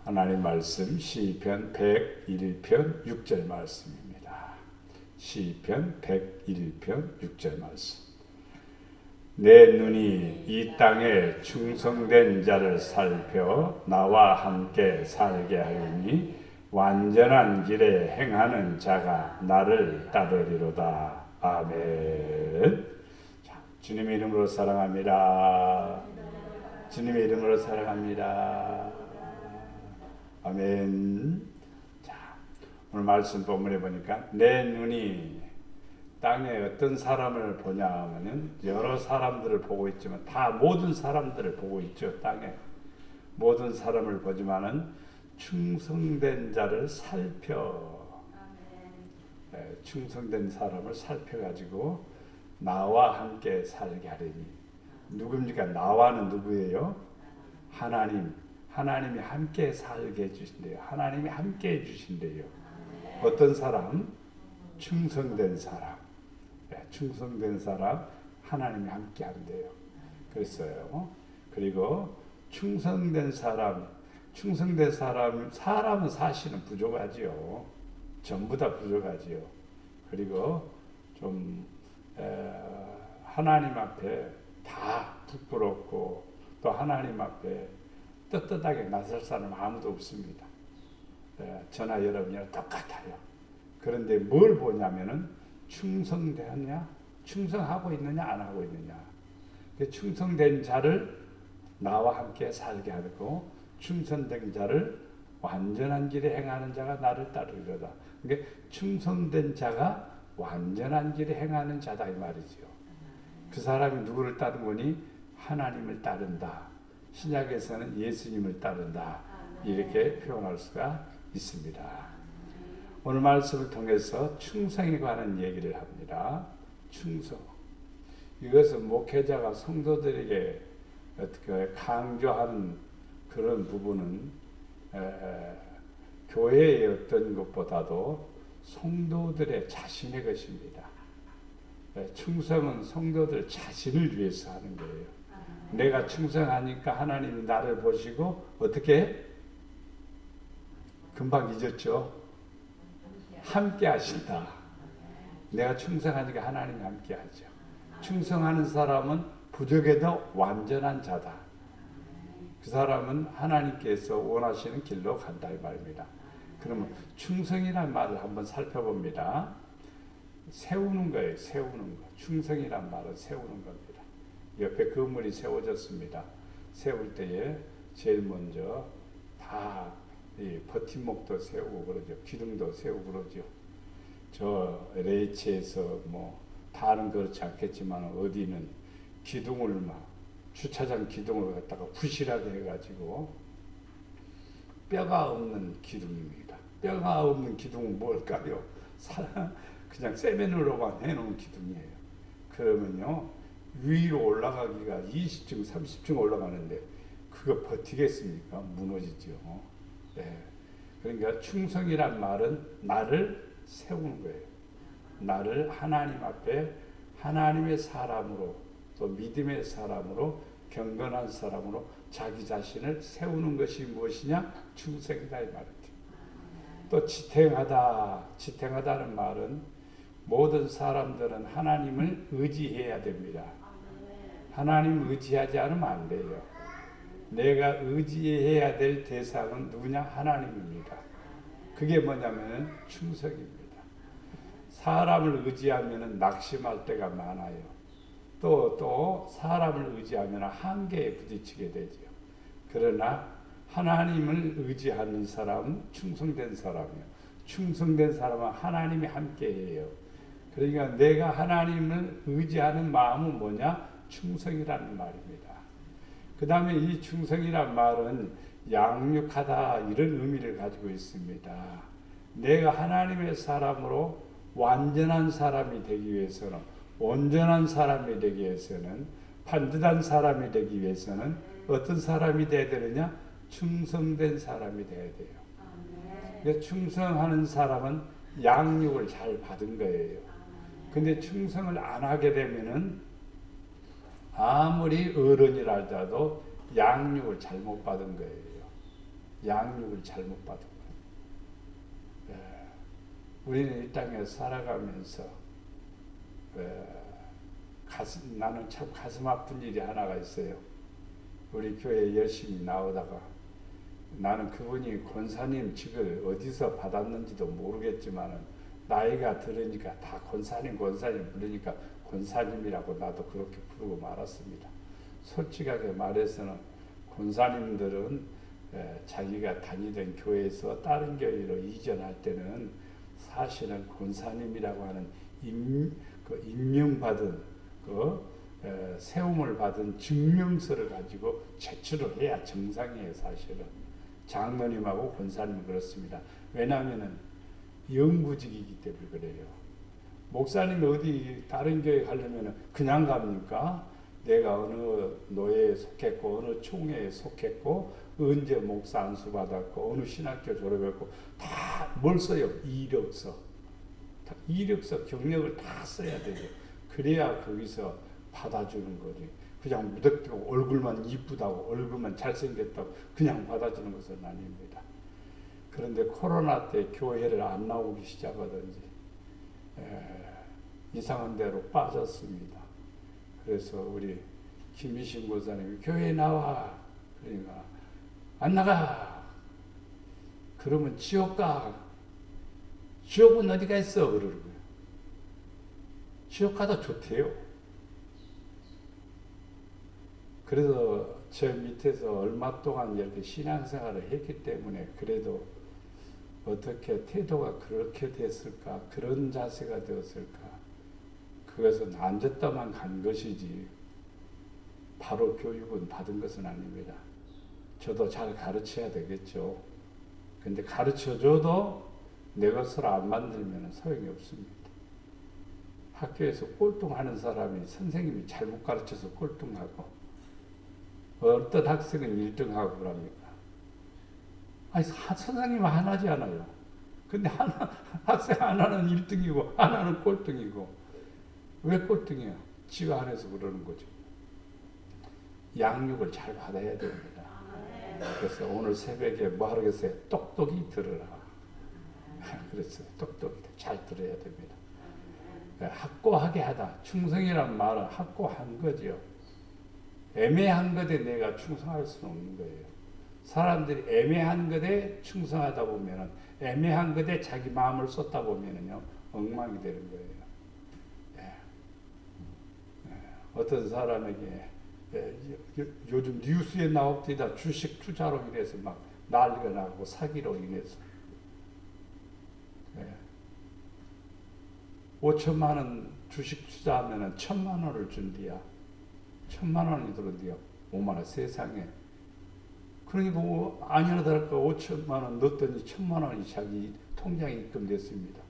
하나님 말씀 시편 101편 6절 말씀입니다. 시편 101편 6절 말씀. 내 눈이 이 땅에 충성된 자를 살펴 나와 함께 살게 하리니 완전한 길에 행하는 자가 나를 따르리로다. 아멘. 자, 주님의 이름으로 사랑합니다. 주님의 이름으로 사랑합니다. 아멘. 자, 오늘 말씀 본문에 보니까 내 눈이 땅에 어떤 사람을 보냐 하면은 여러 사람들을 보고 있지만 다 모든 사람들을 보고 있죠. 땅에 모든 사람을 보지만은 충성된 자를 살펴, 충성된 사람을 살펴가지고 나와 함께 살게 하리니. 누굽니까? 나와는 누구예요? 하나님. 하나님이 함께 살게 해주신대요. 하나님이 함께 해주신대요. 어떤 사람? 충성된 사람. 충성된 사람 하나님이 함께 한대요. 그랬어요. 그리고 충성된 사람, 사람은 사실은 부족하지요. 전부 다 부족하지요. 그리고 좀 하나님 앞에 다 부끄럽고 또 하나님 앞에 떳떳하게 나설 사람 아무도 없습니다. 저나 여러분이랑 똑같아요. 그런데 뭘 보냐면은 충성되었냐? 충성하고 있느냐? 안 하고 있느냐? 충성된 자를 나와 함께 살게 하고 충성된 자를 완전한 길에 행하는 자가 나를 따르리로다. 그러니까 충성된 자가 완전한 길에 행하는 자다 이 말이죠. 그 사람이 누구를 따른 거니? 하나님을 따른다. 신약에서는 예수님을 따른다. 이렇게 표현할 수가 있습니다. 오늘 말씀을 통해서 충성에 관한 얘기를 합니다. 충성. 이것은 목회자가 성도들에게 어떻게 강조하는 그런 부분은 교회의 어떤 것보다도 성도들의 자신의 것입니다. 충성은 성도들 자신을 위해서 하는 거예요. 내가 충성하니까 하나님이 나를 보시고 어떻게? 금방 잊었죠? 함께 하신다. 내가 충성하니까 하나님이 함께 하죠. 충성하는 사람은 부족해도 완전한 자다. 그 사람은 하나님께서 원하시는 길로 간다 이 말입니다. 그러면 충성이란 말을 한번 살펴봅니다. 세우는 거예요. 세우는 거. 충성이란 말은 세우는 겁니다. 옆에 건물이 세워졌습니다. 세울 때에 제일 먼저 다 버팀목도 세우고 그러죠. 기둥도 세우고 그러죠. 저 LH에서 뭐 다는 그렇지 않겠지만 어디는 기둥을 막 주차장 기둥을 갖다가 부실하게 해가지고 뼈가 없는 기둥입니다. 뼈가 없는 기둥은 뭘까요? 그냥 세면으로만 해놓은 기둥이에요. 그러면요 위로 올라가기가 20층 30층 올라가는데 그거 버티겠습니까? 무너지죠. 네. 그러니까 충성이란 말은 나를 세우는 거예요. 나를 하나님 앞에 하나님의 사람으로 또 믿음의 사람으로 경건한 사람으로 자기 자신을 세우는 것이 무엇이냐? 충성이다 이 말이죠. 또 지탱하다. 지탱하다는 말은 모든 사람들은 하나님을 의지해야 됩니다. 하나님 의지하지 않으면 안 돼요. 내가 의지해야 될 대상은 누구냐? 하나님입니다. 그게 뭐냐면 충성입니다. 사람을 의지하면 낙심할 때가 많아요. 또 사람을 의지하면 한계에 부딪히게 되죠. 그러나 하나님을 의지하는 사람은 충성된 사람이에요. 충성된 사람은 하나님이 함께해요. 그러니까 내가 하나님을 의지하는 마음은 뭐냐? 충성이라는 말입니다. 그 다음에 이 충성이란 말은 양육하다 이런 의미를 가지고 있습니다. 내가 하나님의 사람으로 완전한 사람이 되기 위해서는, 온전한 사람이 되기 위해서는, 반듯한 사람이 되기 위해서는 어떤 사람이 되어야 되느냐? 충성된 사람이 되어야 돼요. 그래서 충성하는 사람은 양육을 잘 받은 거예요. 근데 충성을 안 하게 되면은 아무리 어른이라 할지라도 양육을 잘못 받은 거예요. 양육을 잘못 받은 거예요. 우리는 이 땅에 살아가면서 나는 참 가슴 아픈 일이 하나가 있어요. 우리 교회에 열심히 나오다가 나는 그분이 권사님 직을 어디서 받았는지도 모르겠지만 나이가 들으니까 다 권사님 부르니까 권사님이라고 나도 그렇게 부르고 말았습니다. 솔직하게 말해서는 권사님들은 자기가 다니던 교회에서 다른 교회로 이전할 때는 사실은 권사님이라고 하는 임명받은 세움을 받은 증명서를 가지고 제출을 해야 정상이에요. 사실은 장로님하고 권사님은 그렇습니다. 왜냐하면 영구직이기 때문에 그래요. 목사님이 어디 다른 교회 가려면 그냥 갑니까? 내가 어느 노예에 속했고 어느 총회에 속했고 언제 목사 안수 받았고 어느 신학교 졸업했고 다 뭘 써요? 이력서. 이력서 경력을 다 써야 되죠. 그래야 거기서 받아주는 거지. 그냥 무덥고 얼굴만 이쁘다고 얼굴만 잘생겼다고 그냥 받아주는 것은 아닙니다. 그런데 코로나 때 교회를 안 나오기 시작하든지 이상한 데로 빠졌습니다. 그래서 우리 김미신 권사님이 교회에 나와. 그러니까 안 나가. 그러면 지옥 가. 지옥은 어디가 있어? 그러는 거예요. 지옥 가다 좋대요. 그래서 제 밑에서 얼마 동안 이렇게 신앙생활을 했기 때문에 그래도 어떻게 태도가 그렇게 됐을까? 그런 자세가 되었을까? 그것은 앉았다만 간 것이지 바로 교육은 받은 것은 아닙니다. 저도 잘 가르쳐야 되겠죠. 근데 가르쳐줘도 내 것으로 안 만들면 소용이 없습니다. 학교에서 꼴등하는 사람이 선생님이 잘못 가르쳐서 꼴등하고 어떤 학생은 1등하고 그럽니까? 아니 선생님은 하나지 않아요. 근데 학생 하나는 1등이고 하나는 꼴등이고 왜 꼴등이야? 지가 안 해서 그러는 거죠. 양육을 잘 받아야 됩니다. 그래서 오늘 새벽에 뭐 하겠어요? 똑똑히 들으라. 그랬어요. 똑똑히 잘 들어야 됩니다. 확고하게 하다. 충성이란 말은 확고한 거죠. 애매한 것에 내가 충성할 수는 없는 거예요. 사람들이 애매한 것에 충성하다 보면은 애매한 것에 자기 마음을 쏟다 보면은요 엉망이 되는 거예요. 어떤 사람에게 요즘 뉴스에 나옵니다. 주식 투자로 인해서 막 난리가 나고 사기로 인해서 5천만 원 주식 투자하면 1,000만 원을 준디야. 1,000만 원이 들어온디야. 5만 원 세상에. 그러니까 아니나 다를까 5천만 원 넣었더니 1,000만 원이 자기 통장에 입금됐습니다.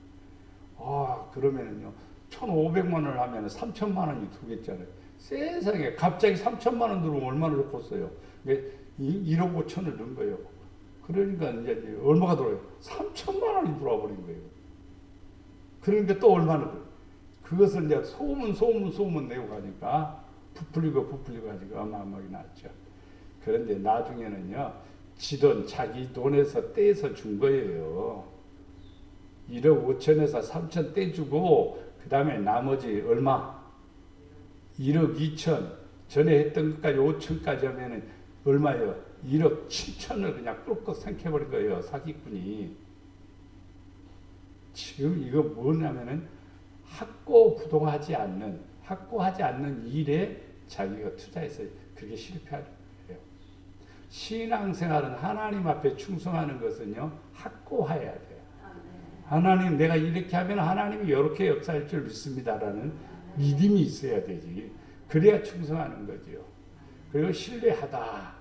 그러면은요 1,500만 원을 하면 3천만 원이 두겠잖아요. 세상에 갑자기 3천만 원 들어오면 얼마나 좋겠어요. 1억 5천을 넣은 거예요. 그러니까 이제 얼마가 들어요? 3천만 원이 들어와 버린 거예요. 그러니까 또 얼마나 들어요? 그것을 이제 소문 내고 가니까 부풀리고 가지고 어마어마하게 났죠. 그런데 나중에는요, 지 돈, 자기 돈에서 떼서 준 거예요. 1억 5천에서 3천 떼주고, 그 다음에 나머지 얼마? 1억 2천. 전에 했던 것까지 5천까지 하면은 얼마예요? 1억 7천을 그냥 꿀꺽 삼켜버린 거예요, 사기꾼이. 지금 이거 뭐냐면은 확고하지 않는 일에 자기가 투자해서 그게 실패하는 거예요. 신앙생활은 하나님 앞에 충성하는 것은요, 확고해야 돼요. 하나님, 내가 이렇게 하면 하나님이 이렇게 역사할 줄 믿습니다라는 믿음이 있어야 되지. 그래야 충성하는 거죠. 그리고 신뢰하다.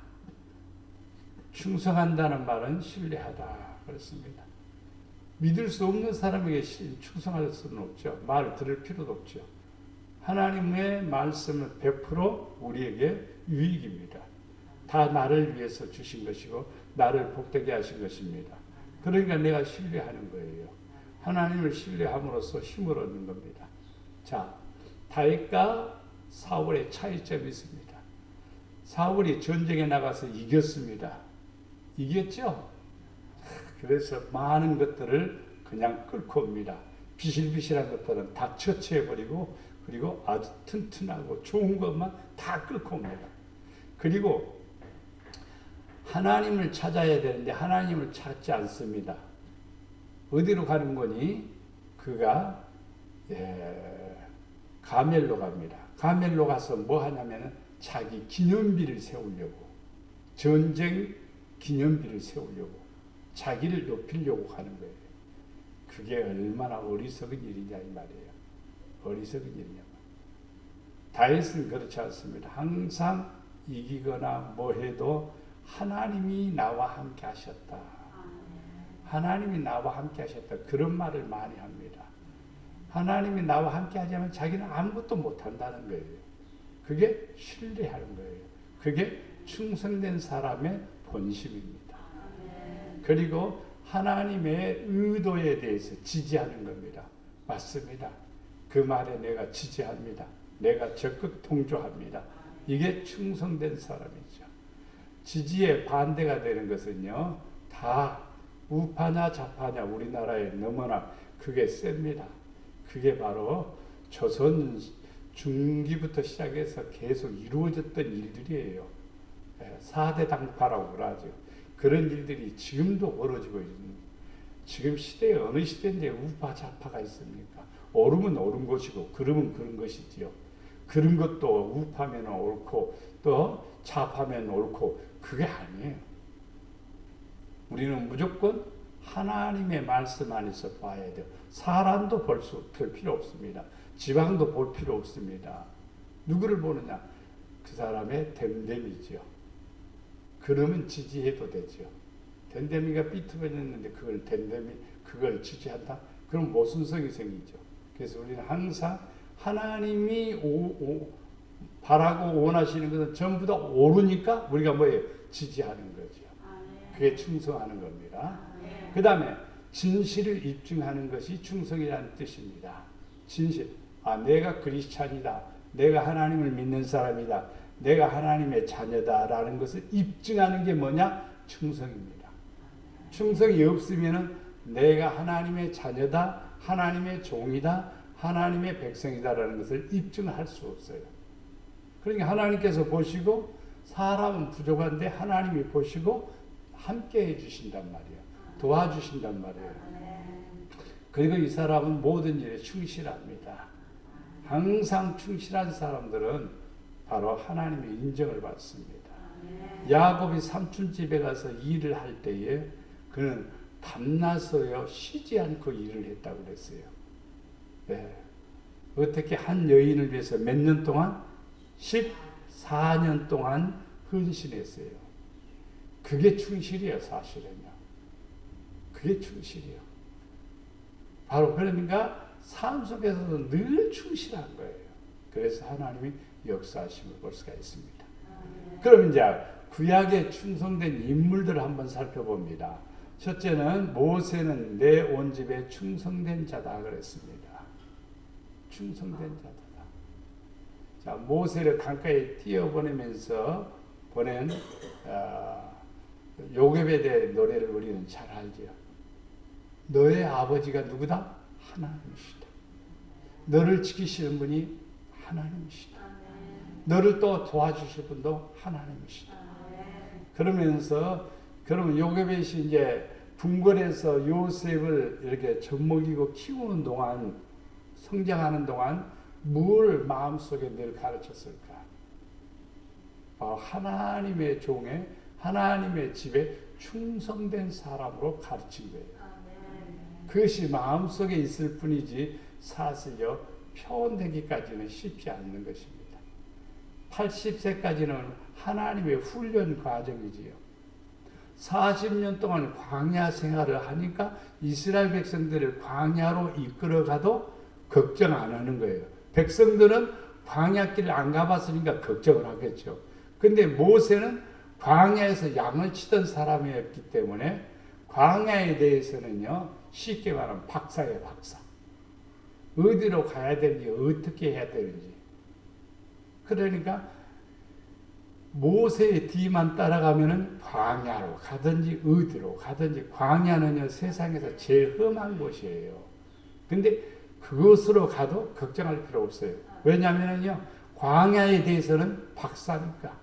충성한다는 말은 신뢰하다. 그렇습니다. 믿을 수 없는 사람에게 충성할 수는 없죠. 말을 들을 필요도 없죠. 하나님의 말씀은 100% 우리에게 유익입니다. 다 나를 위해서 주신 것이고 나를 복되게 하신 것입니다. 그러니까 내가 신뢰하는 거예요. 하나님을 신뢰함으로써 힘을 얻는 겁니다. 자, 다윗과 사울의 차이점이 있습니다. 사울이 전쟁에 나가서 이겼습니다. 이겼죠. 그래서 많은 것들을 그냥 끌고 옵니다. 비실비실한 것들은 다 처치해버리고 그리고 아주 튼튼하고 좋은 것만 다 끌고 옵니다. 그리고 하나님을 찾아야 되는데 하나님을 찾지 않습니다. 어디로 가는 거니? 그가 가멜로 갑니다. 가멜로 가서 뭐 하냐면 자기 기념비를 세우려고, 전쟁 기념비를 세우려고, 자기를 높이려고 하는 거예요. 그게 얼마나 어리석은 일이냐 이 말이에요. 어리석은 일이냐. 다윗은 그렇지 않습니다. 항상 이기거나 뭐 해도 하나님이 나와 함께 하셨다. 하나님이 나와 함께 하셨다. 그런 말을 많이 합니다. 하나님이 나와 함께 하자면 자기는 아무것도 못한다는 거예요. 그게 신뢰하는 거예요. 그게 충성된 사람의 본심입니다. 그리고 하나님의 의도에 대해서 지지하는 겁니다. 맞습니다. 그 말에 내가 지지합니다. 내가 적극 동조합니다. 이게 충성된 사람이죠. 지지에 반대가 되는 것은요, 다 우파냐 좌파냐 우리나라에 너무나 그게 셉니다. 그게 바로 조선 중기부터 시작해서 계속 이루어졌던 일들이에요. 4대 당파라고 그러죠. 그런 일들이 지금도 벌어지고 있습니다. 지금 시대에 어느 시대인데 우파 좌파가 있습니까? 옳으면 옳은 것이고 그러면 그런 것이지요. 그런 것도 우파면 옳고 또 좌파면 옳고 그게 아니에요. 우리는 무조건 하나님의 말씀 안에서 봐야 돼요. 사람도 볼 필요 없습니다. 지방도 볼 필요 없습니다. 누구를 보느냐? 그 사람의 됨됨이지요. 그러면 지지해도 되죠. 됨됨이가 삐뚤어졌는데 그걸 됨됨이 그걸 지지한다? 그럼 모순성이 생기죠. 그래서 우리는 항상 하나님이 바라고 원하시는 것은 전부 다 옳으니까 우리가 뭐예요? 지지하는 거죠. 그게 충성하는 겁니다. 그 다음에 진실을 입증하는 것이 충성이라는 뜻입니다. 진실. 내가 크리스찬이다. 내가 하나님을 믿는 사람이다. 내가 하나님의 자녀다라는 것을 입증하는 게 뭐냐? 충성입니다. 충성이 없으면은 내가 하나님의 자녀다, 하나님의 종이다, 하나님의 백성이다라는 것을 입증할 수 없어요. 그러니까 하나님께서 보시고 사람은 부족한데 하나님이 보시고 함께 해주신단 말이에요. 도와주신단 말이에요. 그리고 이 사람은 모든 일에 충실합니다. 항상 충실한 사람들은 바로 하나님의 인정을 받습니다. 야곱이 삼촌 집에 가서 일을 할 때에 그는 밤낮으로 쉬지 않고 일을 했다고 그랬어요. 네. 어떻게 한 여인을 위해서 몇 년 동안? 14년 동안 헌신했어요. 그게 충실이에요, 사실은요. 그게 충실이에요. 바로 그러니까 삶 속에서도 늘 충실한 거예요. 그래서 하나님이 역사하심을 볼 수가 있습니다. 그럼 이제 구약에 충성된 인물들을 한번 살펴봅니다. 첫째는 모세는 내 온 집에 충성된 자다 그랬습니다. 충성된 자다. 자, 모세를 강가에 띄어보내면서 보낸 요셉에 대해 노래를 우리는 잘 알죠. 너의 아버지가 누구다? 하나님이시다. 너를 지키시는 분이 하나님이시다. 너를 또 도와주실 분도 하나님이시다. 그러면서 그러면 요셉이 이제 궁궐에서 요셉을 이렇게 젖먹이고 키우는 동안 성장하는 동안 뭘 마음속에 늘 가르쳤을까? 하나님의 종에 하나님의 집에 충성된 사람으로 가르친 거예요. 그것이 마음속에 있을 뿐이지 사실요 표현되기까지는 쉽지 않는 것입니다. 80세까지는 하나님의 훈련 과정이지요. 40년 동안 광야 생활을 하니까 이스라엘 백성들을 광야로 이끌어가도 걱정 안 하는 거예요. 백성들은 광야길을 안 가봤으니까 걱정을 하겠죠. 근데 모세는 광야에서 양을 치던 사람이었기 때문에 광야에 대해서는요, 쉽게 말하면 박사예요, 박사. 어디로 가야 되는지, 어떻게 해야 되는지. 그러니까 모세의 뒤만 따라가면은 광야로 가든지 어디로 가든지, 광야는요 세상에서 제일 험한 곳이에요. 근데 그곳으로 가도 걱정할 필요 없어요. 왜냐하면요 광야에 대해서는 박사니까.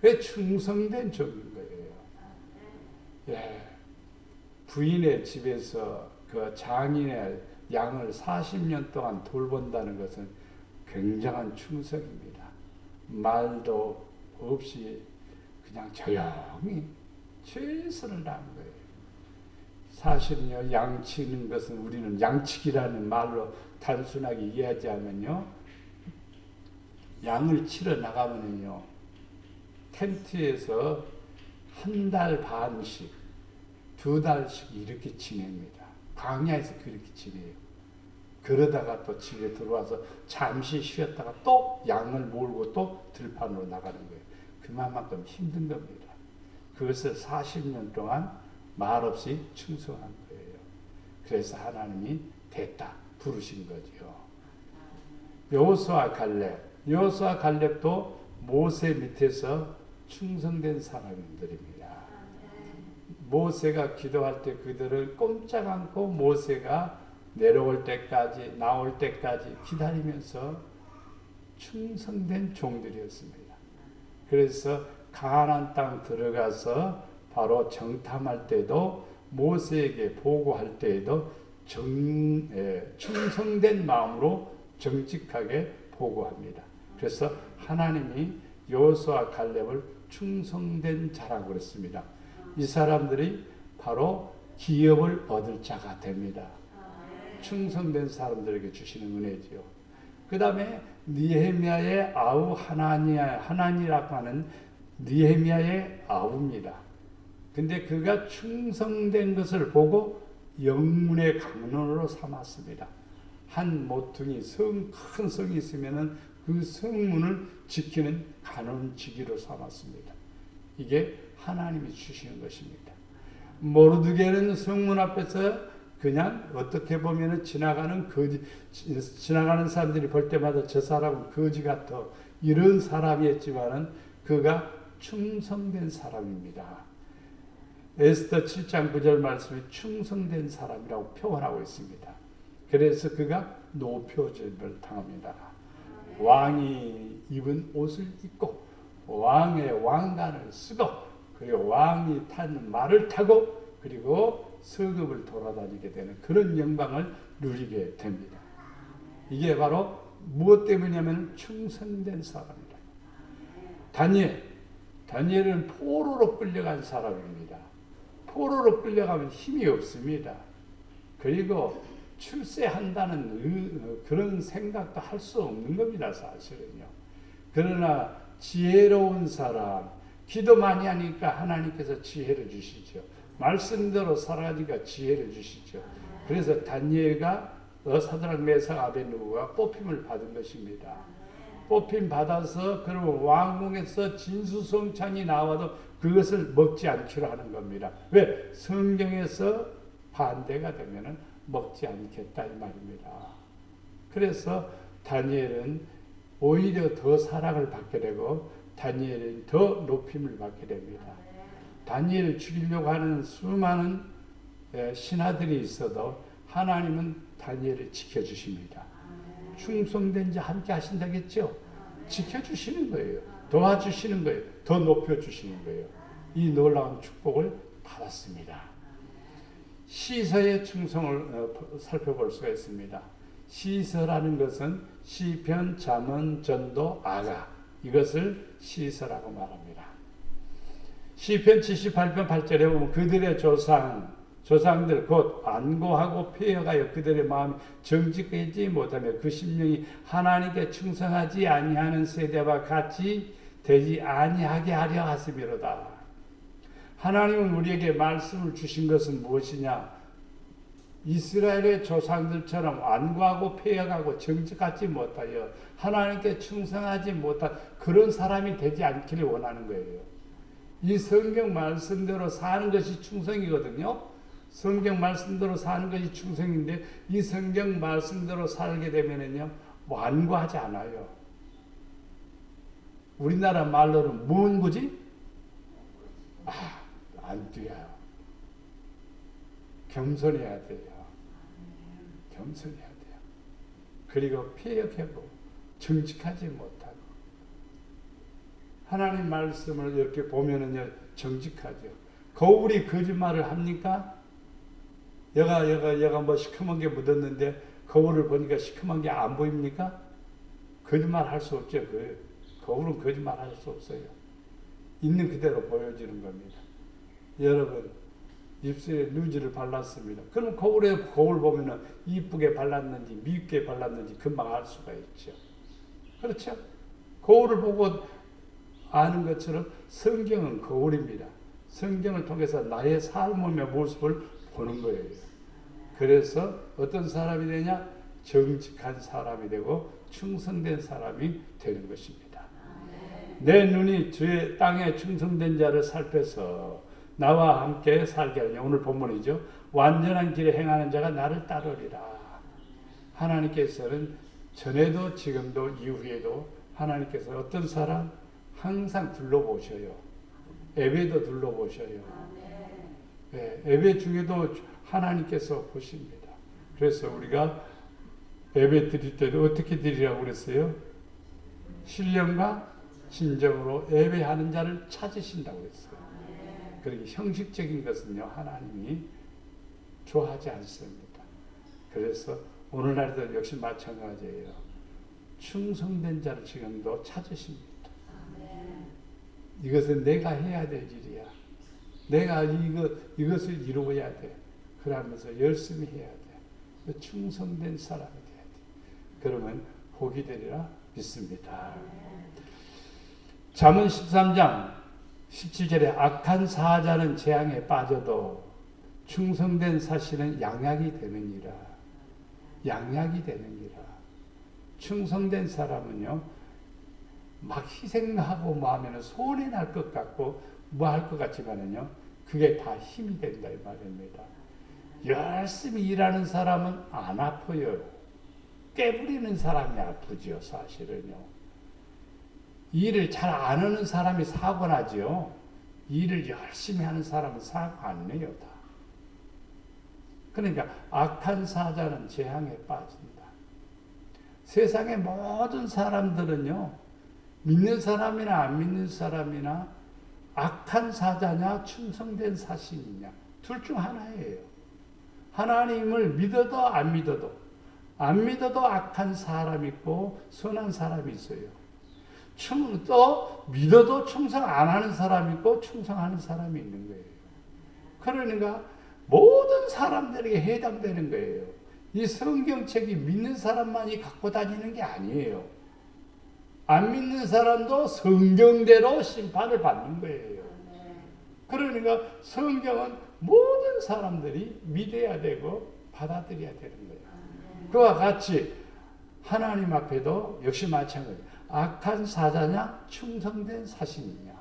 그게 충성된 종인 거예요. 예. 부인의 집에서 그 장인의 양을 40년 동안 돌본다는 것은 굉장한 충성입니다. 말도 없이 그냥 조용히 최선을 다한 거예요. 사실은요, 양치는 것은 우리는 양치기라는 말로 단순하게 이해하지 않으면요, 양을 치러 나가면요, 텐트에서 한 달 반씩, 2달씩 이렇게 지냅니다. 광야에서 그렇게 지내요. 그러다가 또 집에 들어와서 잠시 쉬었다가 또 양을 몰고 또 들판으로 나가는 거예요. 그만큼 힘든 겁니다. 그것을 40년 동안 말없이 충성한 거예요. 그래서 하나님이 됐다 부르신 거죠. 여호수아 갈렙도 모세 밑에서 충성된 사람들입니다. 모세가 기도할 때 그들은 꼼짝 않고 모세가 내려올 때까지, 나올 때까지 기다리면서 충성된 종들이었습니다. 그래서 가나안 땅 들어가서 바로 정탐할 때도, 모세에게 보고할 때에도 충성된 마음으로 정직하게 보고합니다. 그래서 하나님이 여호수아 갈렙을 충성된 자라고 그랬습니다. 이 사람들이 바로 기업을 얻을 자가 됩니다. 충성된 사람들에게 주시는 은혜지요. 그 다음에 느헤미야의 아우 하나니라고 하는 느헤미야의 아우입니다. 근데 그가 충성된 것을 보고 영문의 강론으로 삼았습니다. 한 모퉁이 큰 성이 있으면은 그 성문을 지키는 간원지기로 삼았습니다. 이게 하나님이 주시는 것입니다. 모르드게는 성문 앞에서 그냥 어떻게 보면 지나가는 사람들이 볼 때마다 저 사람은 거지 같아, 이런 사람이었지만은 그가 충성된 사람입니다. 에스더 7장 9절 말씀에 충성된 사람이라고 표현하고 있습니다. 그래서 그가 노표절을 당합니다. 왕이 입은 옷을 입고 왕의 왕관을 쓰고, 그리고 왕이 타는 말을 타고, 그리고 성읍을 돌아다니게 되는 그런 영광을 누리게 됩니다. 이게 바로 무엇 때문이냐면 충성된 사람이다. 다니엘은 포로로 끌려간 사람입니다. 포로로 끌려가면 힘이 없습니다. 그리고 출세한다는 그런 생각도 할 수 없는 겁니다, 사실은요. 그러나 지혜로운 사람, 기도 많이 하니까 하나님께서 지혜를 주시죠. 말씀대로 살아가니까 지혜를 주시죠. 그래서 다니엘과 사드락 메삭 아벳느고가 뽑힘을 받은 것입니다. 뽑힘 받아서 그러면 왕궁에서 진수성찬이 나와도 그것을 먹지 않기로 하는 겁니다. 왜? 성경에서 반대가 되면은 먹지 않겠다 이 말입니다. 그래서 다니엘은 오히려 더 사랑을 받게 되고 다니엘은 더 높임을 받게 됩니다. 다니엘을 죽이려고 하는 수많은 신하들이 있어도 하나님은 다니엘을 지켜주십니다. 충성된 자 함께 하신다겠죠? 지켜주시는 거예요. 도와주시는 거예요. 더 높여주시는 거예요. 이 놀라운 축복을 받았습니다. 시서의 충성을 살펴볼 수가 있습니다. 시서라는 것은 시편, 잠언, 전도, 아가, 이것을 시서라고 말합니다. 시편 78편 8절에 보면 그들의 조상들 곧 안고하고 폐허가여 그들의 마음이 정직하지 못하며 그 심령이 하나님께 충성하지 아니하는 세대와 같이 되지 아니하게 하려 하심이로다. 하나님은 우리에게 말씀을 주신 것은 무엇이냐? 이스라엘의 조상들처럼 안고하고 폐역하고 정직하지 못하여 하나님께 충성하지 못한 그런 사람이 되지 않기를 원하는 거예요. 이 성경 말씀대로 사는 것이 충성이거든요. 성경 말씀대로 사는 것이 충성인데 이 성경 말씀대로 살게 되면은요 완고하지 않아요. 우리나라 말로는 뭔 거지? 안 돼요. 겸손해야 돼요. 겸손해야 돼요. 그리고 폐역하고 정직하지 못하고 하나님 말씀을 이렇게 보면은요 정직하죠. 거울이 거짓말을 합니까? 여가 뭐 시커먼 게 묻었는데 거울을 보니까 시커먼 게 안 보입니까? 거짓말 할 수 없죠. 거울은 거짓말 할 수 없어요. 있는 그대로 보여주는 겁니다. 여러분 입술에 누지를 발랐습니다. 그럼 거울 보면은 이쁘게 발랐는지 밉게 발랐는지 금방 알 수가 있죠. 그렇죠? 거울을 보고 아는 것처럼 성경은 거울입니다. 성경을 통해서 나의 삶의 모습을 보는 거예요. 그래서 어떤 사람이 되냐? 정직한 사람이 되고 충성된 사람이 되는 것입니다. 내 눈이 주의 땅에 충성된 자를 살펴서 나와 함께 살게 하냐. 오늘 본문이죠. 완전한 길에 행하는 자가 나를 따르리라. 하나님께서는 전에도 지금도 이후에도 하나님께서 어떤 사람 항상 둘러보셔요. 예배도 둘러보셔요. 네, 예배 중에도 하나님께서 보십니다. 그래서 우리가 예배 드릴 때도 어떻게 드리라고 그랬어요? 신령과 진정으로 예배하는 자를 찾으신다고 그랬어요. 그렇게 형식적인 것은요 하나님이 좋아하지 않습니다. 그래서 오늘날도 역시 마찬가지예요. 충성된 자를 지금도 찾으십니다. 이것은 내가 해야 될 일이야. 내가 이것을 이루어야 돼. 그러면서 열심히 해야 돼. 충성된 사람이 돼야 돼. 그러면 복이 되리라 믿습니다. 잠언 13장 17절에 악한 사자는 재앙에 빠져도 충성된 사실은 양약이 되느니라. 양약이 되느니라. 충성된 사람은요 막 희생하고 뭐 하면 손해 날 것 같고 뭐 할 것 같지만은요 그게 다 힘이 된다 이 말입니다. 열심히 일하는 사람은 안 아파요. 깨부리는 사람이 아프죠. 사실은요. 일을 잘 안 하는 사람이 사고 나죠. 일을 열심히 하는 사람은 사고 안 내요. 다. 그러니까 악한 사자는 재앙에 빠진다. 세상의 모든 사람들은요. 믿는 사람이나 안 믿는 사람이나 악한 사자냐 충성된 사신이냐 둘 중 하나예요. 하나님을 믿어도 안 믿어도 악한 사람 있고 선한 사람이 있어요. 또 믿어도 충성 안 하는 사람 있고 충성하는 사람이 있는 거예요. 그러니까 모든 사람들에게 해당되는 거예요. 이 성경책이 믿는 사람만이 갖고 다니는 게 아니에요. 안 믿는 사람도 성경대로 심판을 받는 거예요. 그러니까 성경은 모든 사람들이 믿어야 되고 받아들여야 되는 거예요. 그와 같이 하나님 앞에도 역시 마찬가지예요. 악한 사자냐 충성된 사신이냐.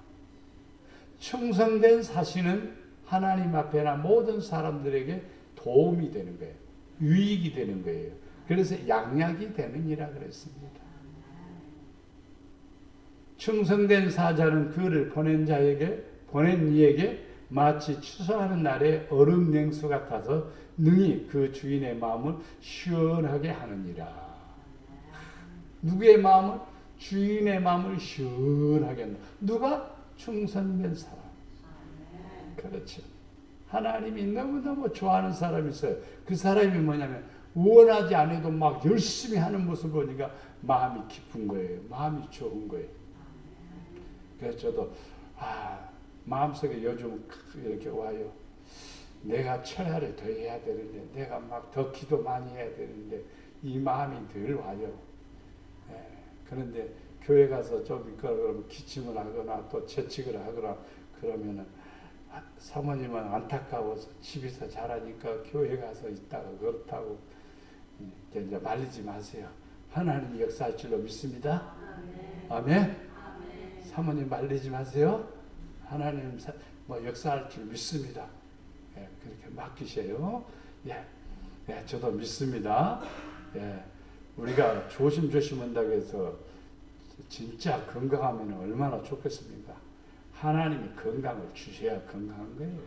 충성된 사신은 하나님 앞에나 모든 사람들에게 도움이 되는 거예요. 유익이 되는 거예요. 그래서 양약이 되느니라 그랬습니다. 충성된 사자는 그를 보낸 이에게 마치 추수하는 날에 얼음 냉수 같아서 능히 그 주인의 마음을 시원하게 하느니라. 누구의 마음을? 주인의 마음을 시원하게 한다. 누가? 충성된 사람. 그렇죠. 하나님이 너무너무 좋아하는 사람이 있어요. 그 사람이 뭐냐면 원하지 않아도 막 열심히 하는 모습 보니까 마음이 깊은 거예요. 마음이 좋은 거예요. 그래서 저도 마음속에 요즘 이렇게 와요. 내가 철야를 더 해야 되는데 내가 막 더 기도 많이 해야 되는데 이 마음이 늘 와요. 그런데 교회 가서 좀 있거나 그러면 기침을 하거나 또 채찍을 하거나 그러면은 사모님은 안타까워서 집에서 잘하니까 교회 가서 있다가 그렇다고 이제 말리지 마세요. 하나님이 역사할 줄로 믿습니다. 아멘. 사모님 말리지 마세요. 하나님 역사할 줄 믿습니다. 그렇게 맡기세요. 저도 믿습니다. 우리가 조심조심 한다고 해서 진짜 건강하면 얼마나 좋겠습니까? 하나님이 건강을 주셔야 건강한 거예요.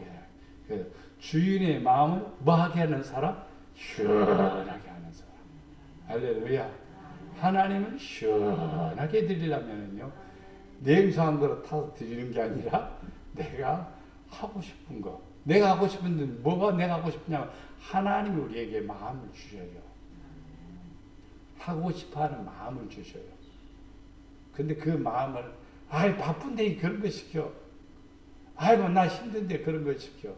예. 그래서 주인의 마음을 뭐하게 하는 사람? 시원하게 하는 사람. 할렐루야. 하나님을 시원하게 드리려면요, 냉수한 거로 타서 드리는 게 아니라 내가 하고 싶은 거. 내가 하고 싶은데 뭐가 내가 하고 싶냐면 하나님이 우리에게 마음을 주셔요. 하고 싶어하는 마음을 주셔요. 근데 그 마음을 아이 바쁜데 그런 거 시켜. 아이고 나 힘든데 그런 거 시켜.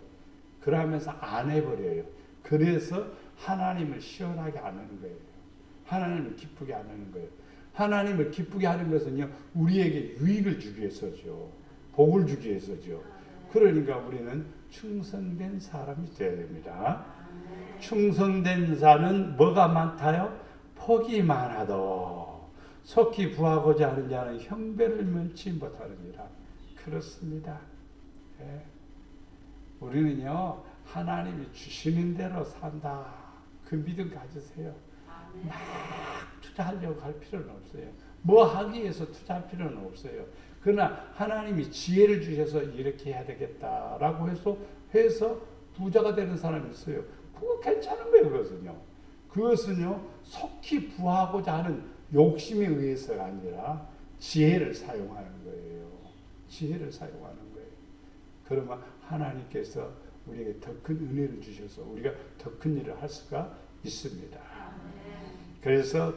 그러면서 안 해버려요. 그래서 하나님을 시원하게 안 하는 거예요. 하나님을 기쁘게 안 하는 거예요. 하나님을 기쁘게 하는 것은요, 우리에게 유익을 주기 위해서죠. 복을 주기 위해서죠. 그러니까 우리는 충성된 사람이 되어야 됩니다. 충성된 자는 뭐가 많다요? 복이 많아도 속히 부하고자 하는 자는 형배를 면치 못하느니라. 그렇습니다. 예. 우리는요, 하나님이 주시는 대로 산다. 그 믿음 가지세요. 막 투자하려고 할 필요는 없어요. 뭐 하기 위해서 투자할 필요는 없어요. 그러나 하나님이 지혜를 주셔서 이렇게 해야 되겠다라고 해서 부자가 되는 사람이 있어요. 그거 괜찮은 거예요. 그것은요 속히 부하고자 하는 욕심에 의해서가 아니라 지혜를 사용하는 거예요. 지혜를 사용하는 거예요. 그러면 하나님께서 우리에게 더 큰 은혜를 주셔서 우리가 더 큰 일을 할 수가 있습니다. 그래서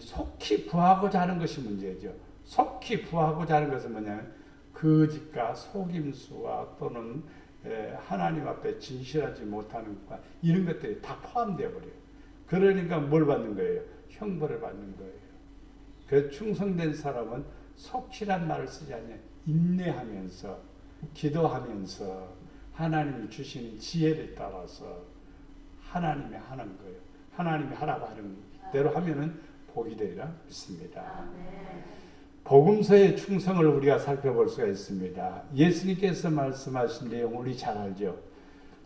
속히 부하고자 하는 것이 문제죠. 속히 부하고자 하는 것은 뭐냐면 거짓과 속임수와 또는 하나님 앞에 진실하지 못하는 것과 이런 것들이 다 포함되어 버려요. 그러니까 뭘 받는 거예요? 형벌을 받는 거예요. 그래서 충성된 사람은 속이란 말을 쓰지 않냐, 인내하면서 기도하면서 하나님이 주시는 지혜를 따라서 하나님이 하는 거예요. 하나님이 하라고 하는 대로 하면은 복이 되리라 믿습니다. 복음서의 충성을 우리가 살펴볼 수가 있습니다. 예수님께서 말씀하신 내용 우리 잘 알죠.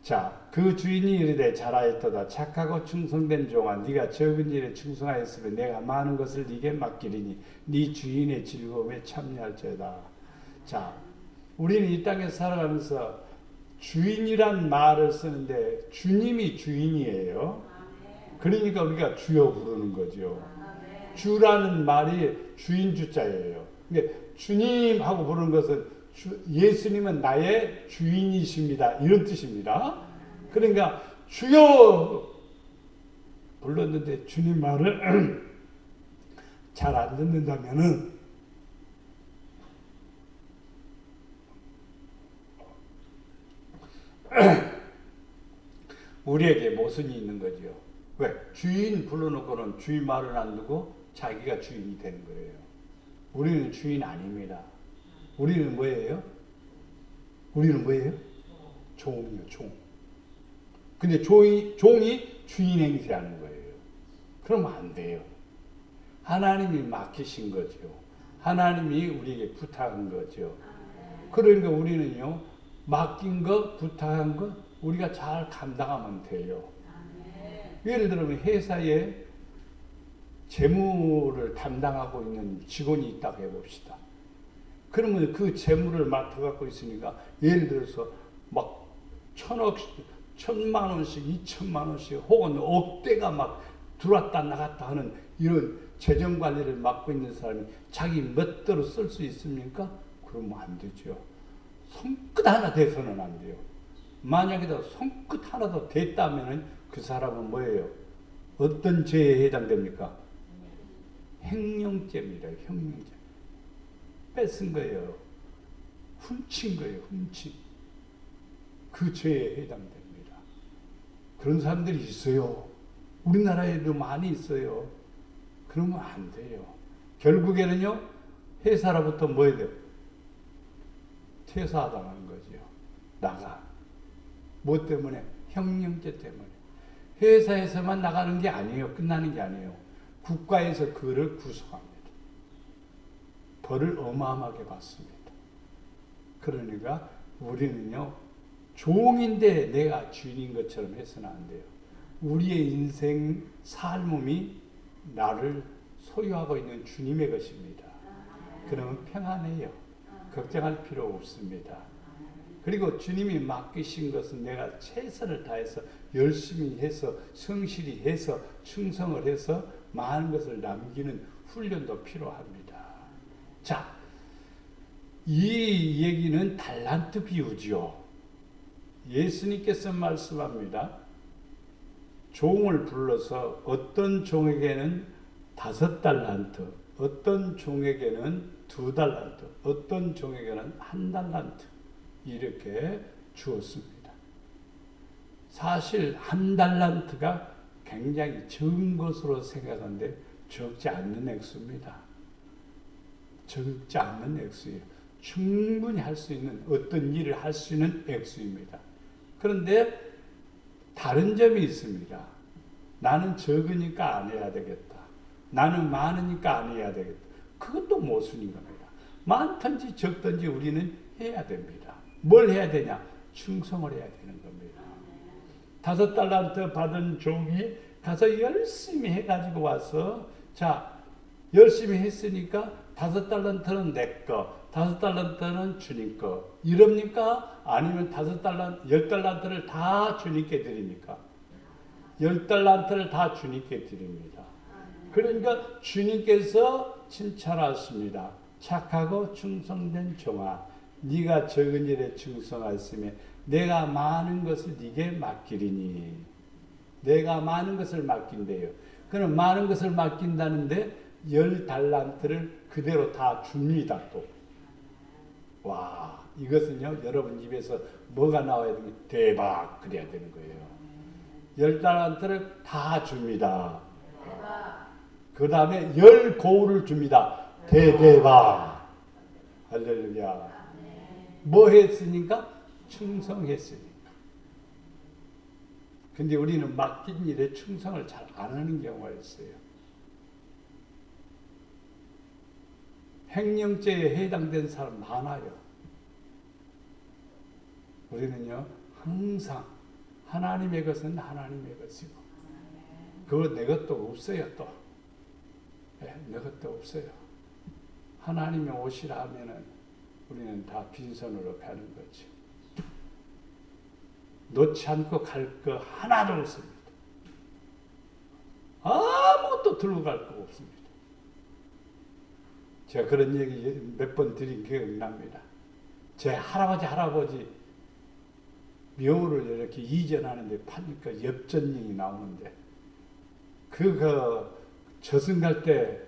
자, 그 주인이 이르되 잘하였도다. 착하고 충성된 종아, 네가 적은 일에 충성하였으면 내가 많은 것을 네게 맡기리니 네 주인의 즐거움에 참여할지어다. 자, 우리는 이 땅에서 살아가면서 주인이란 말을 쓰는데 주님이 주인이에요. 그러니까 우리가 주여 부르는 거죠. 주라는 말이 주인 주자예요. 주님하고 부르는 것은 예수님은 나의 주인이십니다. 이런 뜻입니다. 그러니까 주여 불렀는데 주님 말을 잘 안 듣는다면은 우리에게 모순이 있는 거죠. 왜? 주인 불러놓고는 주인 말을 안 듣고 자기가 주인이 되는 거예요. 우리는 주인 아닙니다. 우리는 뭐예요? 종이요, 종. 근데 종이 주인 행세하는 거예요. 그러면 안 돼요. 하나님이 맡기신 거죠. 하나님이 우리에게 부탁한 거죠. 그러니까 우리는요, 맡긴 것, 부탁한 것, 우리가 잘 감당하면 돼요. 예를 들면 회사에 재무를 담당하고 있는 직원이 있다고 해봅시다. 그러면 그 재무를 맡아갖고 있으니까 예를 들어서 막 1,000만 원씩, 2천만 원씩 혹은 억대가 막 들어왔다 나갔다 하는 이런 재정 관리를 맡고 있는 사람이 자기 멋대로 쓸 수 있습니까? 그러면 안 되죠. 손끝 하나 돼서는 안 돼요. 만약에 손끝 하나 더 됐다면 그 사람은 뭐예요? 어떤 죄에 해당됩니까? 횡령죄입니다. 횡령죄. 뺏은 거예요. 훔친 거예요. 훔친. 그 죄에 해당됩니다. 그런 사람들이 있어요. 우리나라에도 많이 있어요. 그러면 안 돼요. 결국에는요, 회사로부터 뭐 해야 돼요? 퇴사당하는 거죠. 나가. 뭐 때문에? 횡령죄 때문에. 회사에서만 나가는 게 아니에요. 끝나는 게 아니에요. 국가에서 그를 구속합니다. 벌을 어마어마하게 받습니다. 그러니까 우리는요, 종인데 내가 주인인 것처럼 해서는 안 돼요. 우리의 인생 삶이 나를 소유하고 있는 주님의 것입니다. 그러면 평안해요. 걱정할 필요 없습니다. 그리고 주님이 맡기신 것은 내가 최선을 다해서 열심히 해서 성실히 해서 충성을 해서 많은 것을 남기는 훈련도 필요합니다. 자, 이 얘기는 달란트 비유죠. 예수님께서 말씀합니다. 종을 불러서 어떤 종에게는 5달란트, 어떤 종에게는 2달란트, 어떤 종에게는 1달란트 이렇게 주었습니다. 사실 1달란트가 굉장히 적은 것으로 생각하는데 적지 않는 액수입니다. 적지 않는 액수예요. 충분히 할 수 있는 어떤 일을 할 수 있는 액수입니다. 그런데 다른 점이 있습니다. 나는 적으니까 안 해야 되겠다. 나는 많으니까 안 해야 되겠다. 그것도 모순인 겁니다. 많든지 적든지 우리는 해야 됩니다. 뭘 해야 되냐? 충성을 해야 되는 겁니다. 5달란트 받은 종이 가서 열심히 해가지고 와서 자 열심히 했으니까 5달란트는 내 거, 5달란트는 주님 거. 이럽니까? 아니면 10달란트를 다 주님께 드립니까? 10달란트를 다 주님께 드립니다. 그러니까 주님께서 칭찬하십니다. 착하고 충성된 종아, 네가 적은 일에 충성하였으며 내가 많은 것을 네게 맡기리니. 내가 많은 것을 맡긴대요. 그럼 많은 것을 맡긴다는데 10달란트를 그대로 다 줍니다. 또. 와, 이것은요 여러분 입에서 뭐가 나와야 되는 대박 그래야 되는 거예요. 10달란트를 다 줍니다. 그 다음에 10고울을 줍니다. 대대박. 할렐루야. 뭐 했으니까? 충성했으니까. 근데 우리는 맡긴 일에 충성을 잘 안 하는 경우가 있어요. 횡령죄에 해당된 사람 많아요. 우리는요 항상 하나님의 것은 하나님의 것이고 그거 내 것도 없어요. 또 내 것도 없어요. 하나님이 오시라 하면은 우리는 다 빈손으로 가는 거죠. 놓지 않고 갈 거 하나도 없습니다. 아무것도 들고 갈 거 없습니다. 제가 그런 얘기 몇 번 드린 기억이 납니다. 제 할아버지 묘를 이렇게 이전하는데 파니까 엽전령이 나오는데 저승 갈 때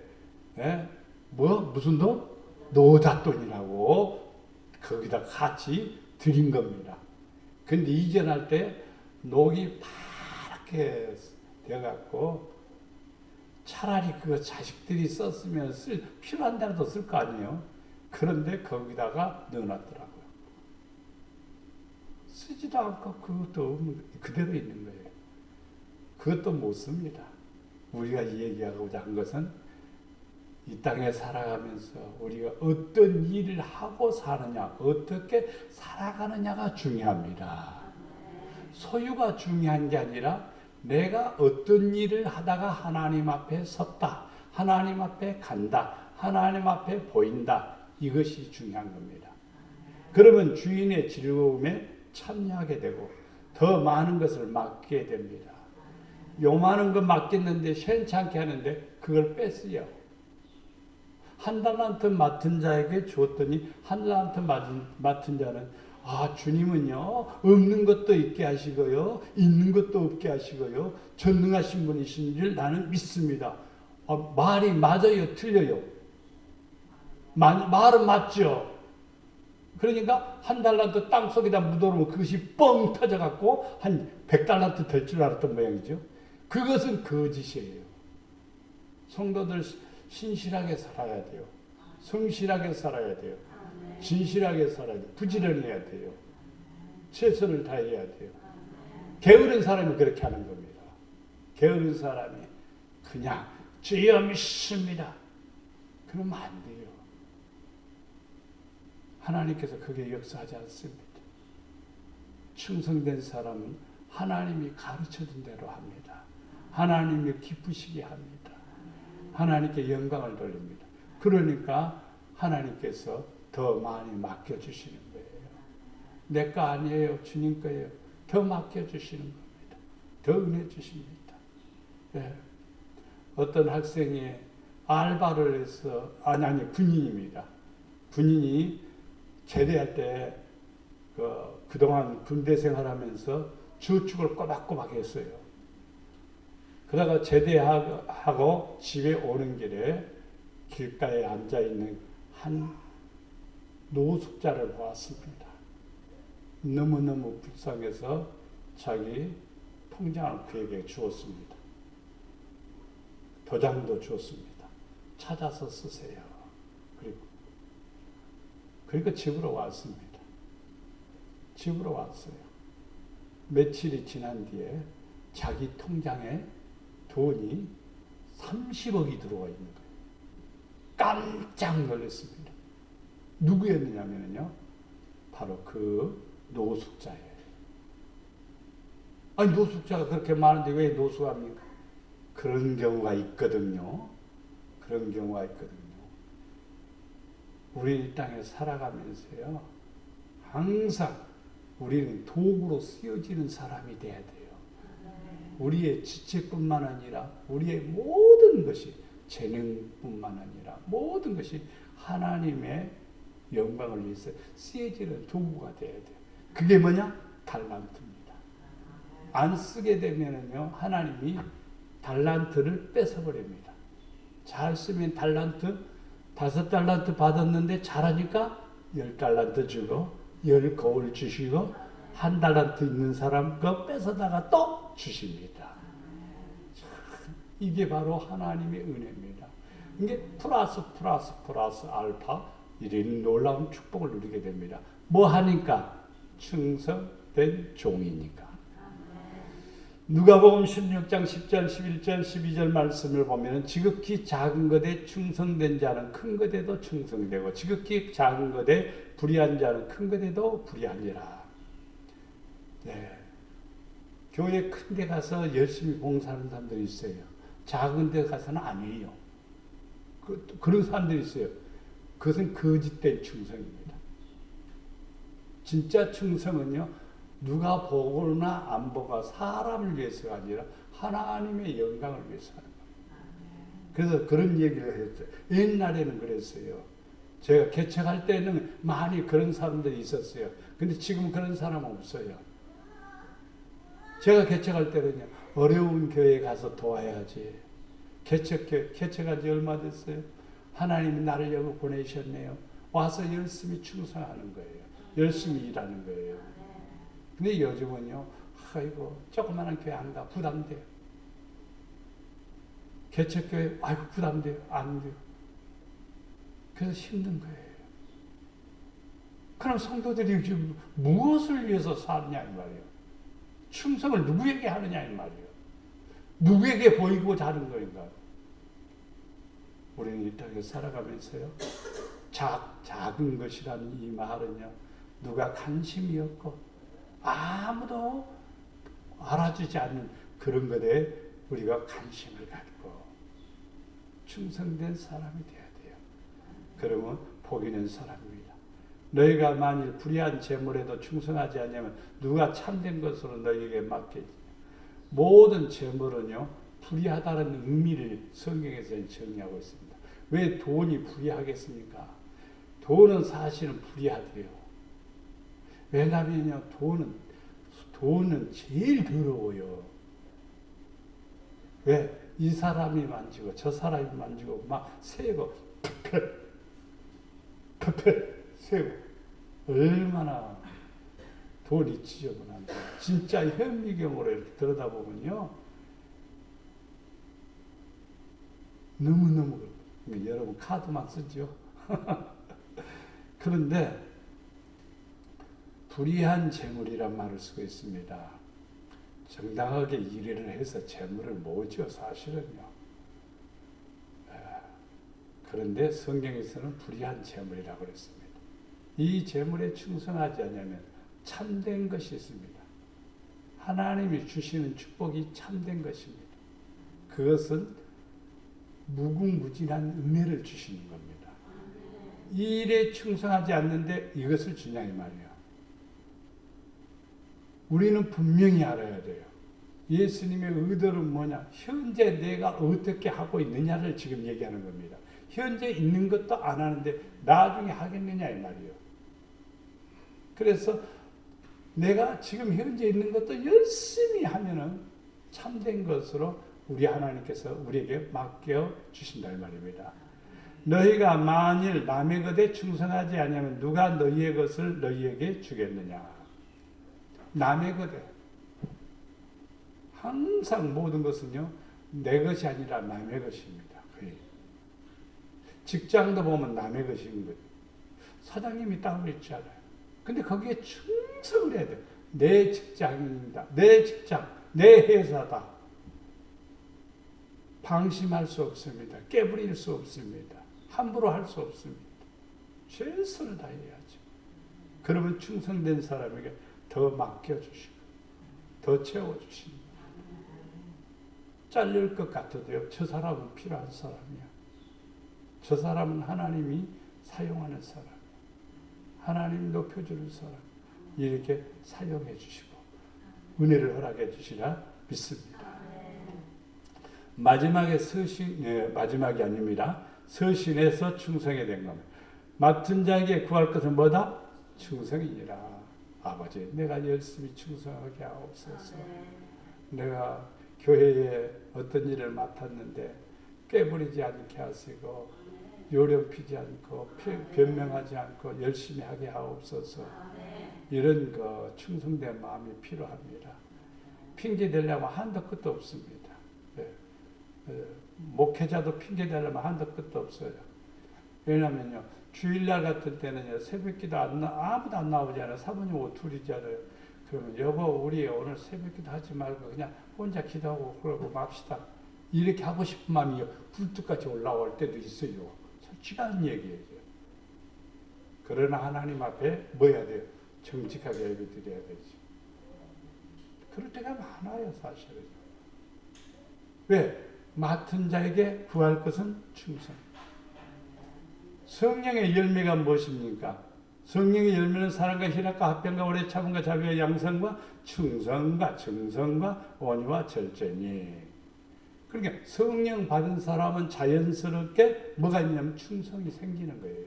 무슨 돈? 노잣돈이라고 거기다 같이 드린 겁니다. 근데 이전할 때 녹이 파랗게 되어갖고 차라리 그거 자식들이 썼으면 필요한 대로 쓸 거 아니에요. 그런데 거기다가 넣어놨더라고요. 쓰지도 않고 그것도 그대로 있는 거예요. 그것도 못 씁니다. 우리가 얘기하고자 한 것은 이 땅에 살아가면서 우리가 어떤 일을 하고 사느냐, 어떻게 살아가느냐가 중요합니다. 소유가 중요한 게 아니라 내가 어떤 일을 하다가 하나님 앞에 섰다, 하나님 앞에 간다, 하나님 앞에 보인다. 이것이 중요한 겁니다. 그러면 주인의 즐거움에 참여하게 되고 더 많은 것을 맡게 됩니다. 요만한 거 맡겼는데 시원찮게 하는데 그걸 뺐어요. 1달란트 맡은 자에게 주었더니 1달란트 맡은 자는 주님은요 없는 것도 있게 하시고요 있는 것도 없게 하시고요 전능하신 분이신 줄 나는 믿습니다. 말이 맞아요 틀려요? 말은 맞죠. 그러니까 1달란트 땅속에다 묻어놓으면 그것이 뻥 터져갖고 한 100달란트 될 줄 알았던 모양이죠. 그것은 거짓이에요. 성도들 신실하게 살아야 돼요. 성실하게 살아야 돼요. 진실하게 살아야 돼요. 부지런해야 돼요. 최선을 다해야 돼요. 게으른 사람이 그렇게 하는 겁니다. 게으른 사람이 그냥 주여 믿습니다. 그러면 안 돼요. 하나님께서 그게 역사하지 않습니다. 충성된 사람은 하나님이 가르쳐준 대로 합니다. 하나님이 기쁘시게 합니다. 하나님께 영광을 돌립니다. 그러니까 하나님께서 더 많이 맡겨주시는 거예요. 내 거 아니에요. 주님 거예요. 더 맡겨주시는 겁니다. 더 은혜 주십니다. 네. 어떤 학생이 알바를 해서, 아니, 군인입니다. 군인이 제대할 때, 그동안 군대 생활하면서 저축을 꼬박꼬박 했어요. 그러다가 제대하고 집에 오는 길에 길가에 앉아있는 한 노숙자를 보았습니다. 너무너무 불쌍해서 자기 통장을 그에게 주었습니다. 도장도 주었습니다. 찾아서 쓰세요. 그리고 집으로 왔습니다. 집으로 왔어요. 며칠이 지난 뒤에 자기 통장에 돈이 30억이 들어와 있는 거예요. 깜짝 놀랐습니다. 누구였느냐면요, 바로 그 노숙자예요. 아니, 노숙자가 그렇게 많은데 왜 노숙합니까? 그런 경우가 있거든요. 그런 경우가 있거든요. 우리 이 땅에 살아가면서요, 항상 우리는 도구로 쓰여지는 사람이 돼야 돼요. 우리의 지체뿐만 아니라 우리의 모든 것이, 재능뿐만 아니라 모든 것이 하나님의 영광을 위해서 쓰여지는 도구가 돼야 돼요. 그게 뭐냐? 달란트입니다. 안 쓰게 되면은요, 하나님이 달란트를 뺏어버립니다. 잘 쓰면 달란트, 5달란트 받았는데 잘하니까 10달란트 주고, 10거울 주시고, 1달란트 있는 사람 거 뺏어다가 또 주십니다. 이게 바로 하나님의 은혜입니다. 이게 플러스 알파, 이런 놀라운 축복을 누리게 됩니다. 뭐 하니까? 충성된 종이니까. 누가복음 16장 10절, 11절, 12절 말씀을 보면 지극히 작은 것에 충성된 자는 큰 것에도 충성되고 지극히 작은 것에 불의한 자는 큰 것에도 불의하니라. 네. 교회 큰 데 가서 열심히 봉사하는 사람들이 있어요. 작은 데 가서는 아니에요. 그런 사람들이 있어요. 그것은 거짓된 충성입니다. 진짜 충성은요, 누가 보거나 안 보가 사람을 위해서가 아니라 하나님의 영광을 위해서 하는 거예요. 그래서 그런 얘기를 했어요. 옛날에는 그랬어요. 제가 개척할 때는 많이 그런 사람들이 있었어요. 근데 지금 그런 사람은 없어요. 제가 개척할 때는요, 어려운 교회에 가서 도와야지. 개척한 지 얼마 됐어요? 하나님이 나를 여기 보내셨네요. 와서 열심히 충성하는 거예요. 열심히 일하는 거예요. 근데 요즘은요, 아이고, 조그마한 교회 안 가. 부담돼요. 개척교회, 아이고, 부담돼요. 안 돼요. 그래서 힘든 거예요. 그럼 성도들이 지금 무엇을 위해서 사느냐, 이 말이에요. 충성을 누구에게 하느냐, 이 말이에요. 누구에게 보이고자 하는 거인가. 우리는 이 땅에 살아가면서요, 작은 것이라는 이 말은요, 누가 관심이 없고, 아무도 알아주지 않는 그런 것에 우리가 관심을 갖고 충성된 사람이 돼야 돼요. 그러면 복 있는 사람입니다. 너희가 만일 불의한 재물에도 충성하지 않으면 누가 참된 것으로 너희에게 맡기지. 모든 재물은요, 불의하다는 의미를 성경에서 정의하고 있습니다. 왜 돈이 불의하겠습니까? 돈은 사실은 불의하대요. 왜냐하면요, 돈은 제일 더러워요. 왜? 이 사람이 만지고 저 사람이 만지고 막 세고 페페 세고 얼마나 돈이 지저분한데. 진짜 현미경으로 이렇게 들여다보면요, 너무너무 여러분 카드만 쓰죠. 그런데 불의한 재물이란 말을 쓰고 있습니다. 정당하게 일을 해서 재물을 모으죠, 사실은요. 그런데 성경에서는 불의한 재물이라고 그랬습니다. 이 재물에 충성하지 않으면 참된 것이 있습니다. 하나님이 주시는 축복이 참된 것입니다. 그것은 무궁무진한 은혜를 주시는 겁니다. 이 일에 충성하지 않는데 이것을 주냐 이 말이에요. 우리는 분명히 알아야 돼요. 예수님의 의도는 뭐냐? 현재 내가 어떻게 하고 있느냐를 지금 얘기하는 겁니다. 현재 있는 것도 안 하는데 나중에 하겠느냐 이 말이에요. 그래서 내가 지금 현재 있는 것도 열심히 하면은 참된 것으로 우리 하나님께서 우리에게 맡겨 주신다 이 말입니다. 너희가 만일 남의 것에 충성하지 아니하면 누가 너희의 것을 너희에게 주겠느냐? 남의 것에 항상 모든 것은요 내 것이 아니라 남의 것입니다. 거의. 직장도 보면 남의 것인 거죠. 사장님이 땅을 있잖아요. 근데 거기에 충성을 해야 돼요. 내 직장입니다. 내 직장, 내 회사다. 방심할 수 없습니다. 깨부릴 수 없습니다. 함부로 할 수 없습니다. 최선을 다해야죠. 그러면 충성된 사람에게 더 맡겨주시고 더 채워주십니다. 잘릴 것 같아도요. 저 사람은 필요한 사람이야. 저 사람은 하나님이 사용하는 사람. 하나님 높여주는 사람. 이렇게 사용해 주시고 은혜를 허락해 주시라 믿습니다. 마지막에 마지막이 아닙니다. 서신에서 충성이 된 겁니다. 맡은 자에게 구할 것은 뭐다? 충성이니라. 아버지, 내가 열심히 충성하게 하옵소서. 내가 교회에 어떤 일을 맡았는데 깨부리지 않게 하시고 요령 피지 않고 변명하지 않고 열심히 하게 하옵소서. 이런 충성된 마음이 필요합니다. 핑계 대려면 한도 끝도 없습니다. 목회자도 핑계 대려면 한도 끝도 없어요. 왜냐면요, 주일날 같은 때는요, 새벽기도 아무도 안 나오잖아요. 사모님 오둘이잖아요. 그러면 여보, 우리 오늘 새벽기도 하지 말고 그냥 혼자 기도하고 그러고 맙시다. 이렇게 하고 싶은 마음이 굴뚝같이 올라올 때도 있어요. 솔직한 얘기예요. 그러나 하나님 앞에 뭐 해야 돼요? 정직하게 예배 드려야 되지. 그럴 때가 많아요, 사실은. 왜? 맡은 자에게 구할 것은 충성. 성령의 열매가 무엇입니까? 성령의 열매는 사랑과 희락과 화평과 오래 참음과 자비와 양선과 충성과 정성과 온유와 절제니. 그러니까 성령 받은 사람은 자연스럽게 뭐가 있냐면 충성이 생기는 거예요.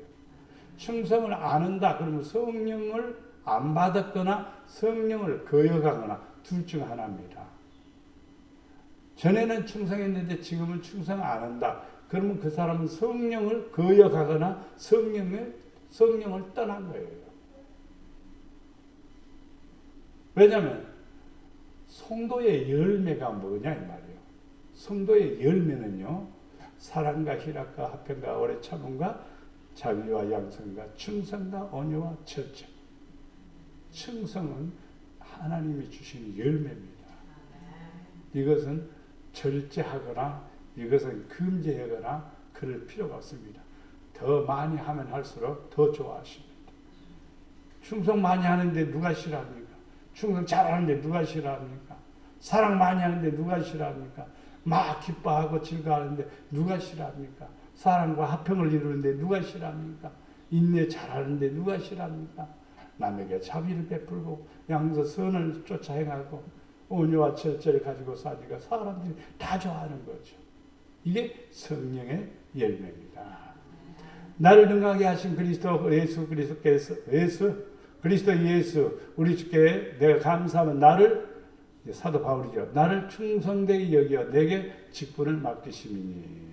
충성을 안 한다 그러면 성령을 안 받았거나 성령을 거역하거나 둘 중 하나입니다. 전에는 충성했는데 지금은 충성 안 한다. 그러면 그 사람은 성령을 거역하거나 성령을 떠난 거예요. 왜냐하면 성도의 열매가 뭐냐 이 말이에요. 성도의 열매는요, 사랑과 희락과 화평과 오래 참음과 자비와 양선과 충성과 온유와 절제. 충성은 하나님이 주시는 열매입니다. 이것은 절제하거나 이것은 금지하거나 그럴 필요가 없습니다. 더 많이 하면 할수록 더 좋아하십니다. 충성 많이 하는데 누가 싫어합니까? 충성 잘하는데 누가 싫어합니까? 사랑 많이 하는데 누가 싫어합니까? 막 기뻐하고 즐거워하는데 누가 싫어합니까? 사랑과 화평을 이루는데 누가 싫어합니까? 인내 잘하는데 누가 싫어합니까? 남에게 자비를 베풀고 양서 선을 쫓아 행하고 온유와 절제를 가지고 사니까 사람들이 다 좋아하는 거죠. 이게 성령의 열매입니다. 나를 능하게 하신 그리스도 예수 우리 주께 내가 감사하면 나를, 사도 바울이죠, 나를 충성되게 여겨 내게 직분을 맡기심이니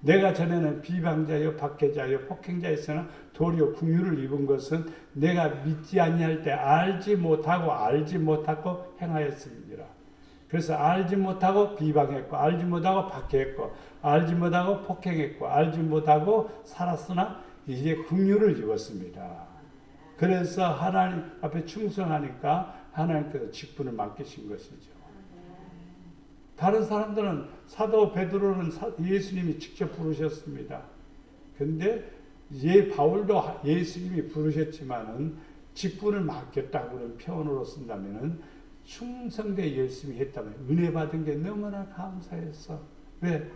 내가 전에는 비방자요 박해자요 폭행자였으나 도리어 긍휼을 입은 것은 내가 믿지 아니할 때 알지 못하고 행하였습니다. 그래서 알지 못하고 비방했고 알지 못하고 박해했고 알지 못하고 폭행했고 알지 못하고 살았으나 이제 긍휼을 입었습니다. 그래서 하나님 앞에 충성하니까 하나님께서 직분을 맡기신 것이죠. 다른 사람들은 사도 베드로는 예수님이 직접 부르셨습니다. 근데 바울도 예수님이 부르셨지만은 직분을 맡겼다고 그런 표현으로 쓴다면은 충성되게 열심히 했다면 은혜 받은 게 너무나 감사했어. 왜?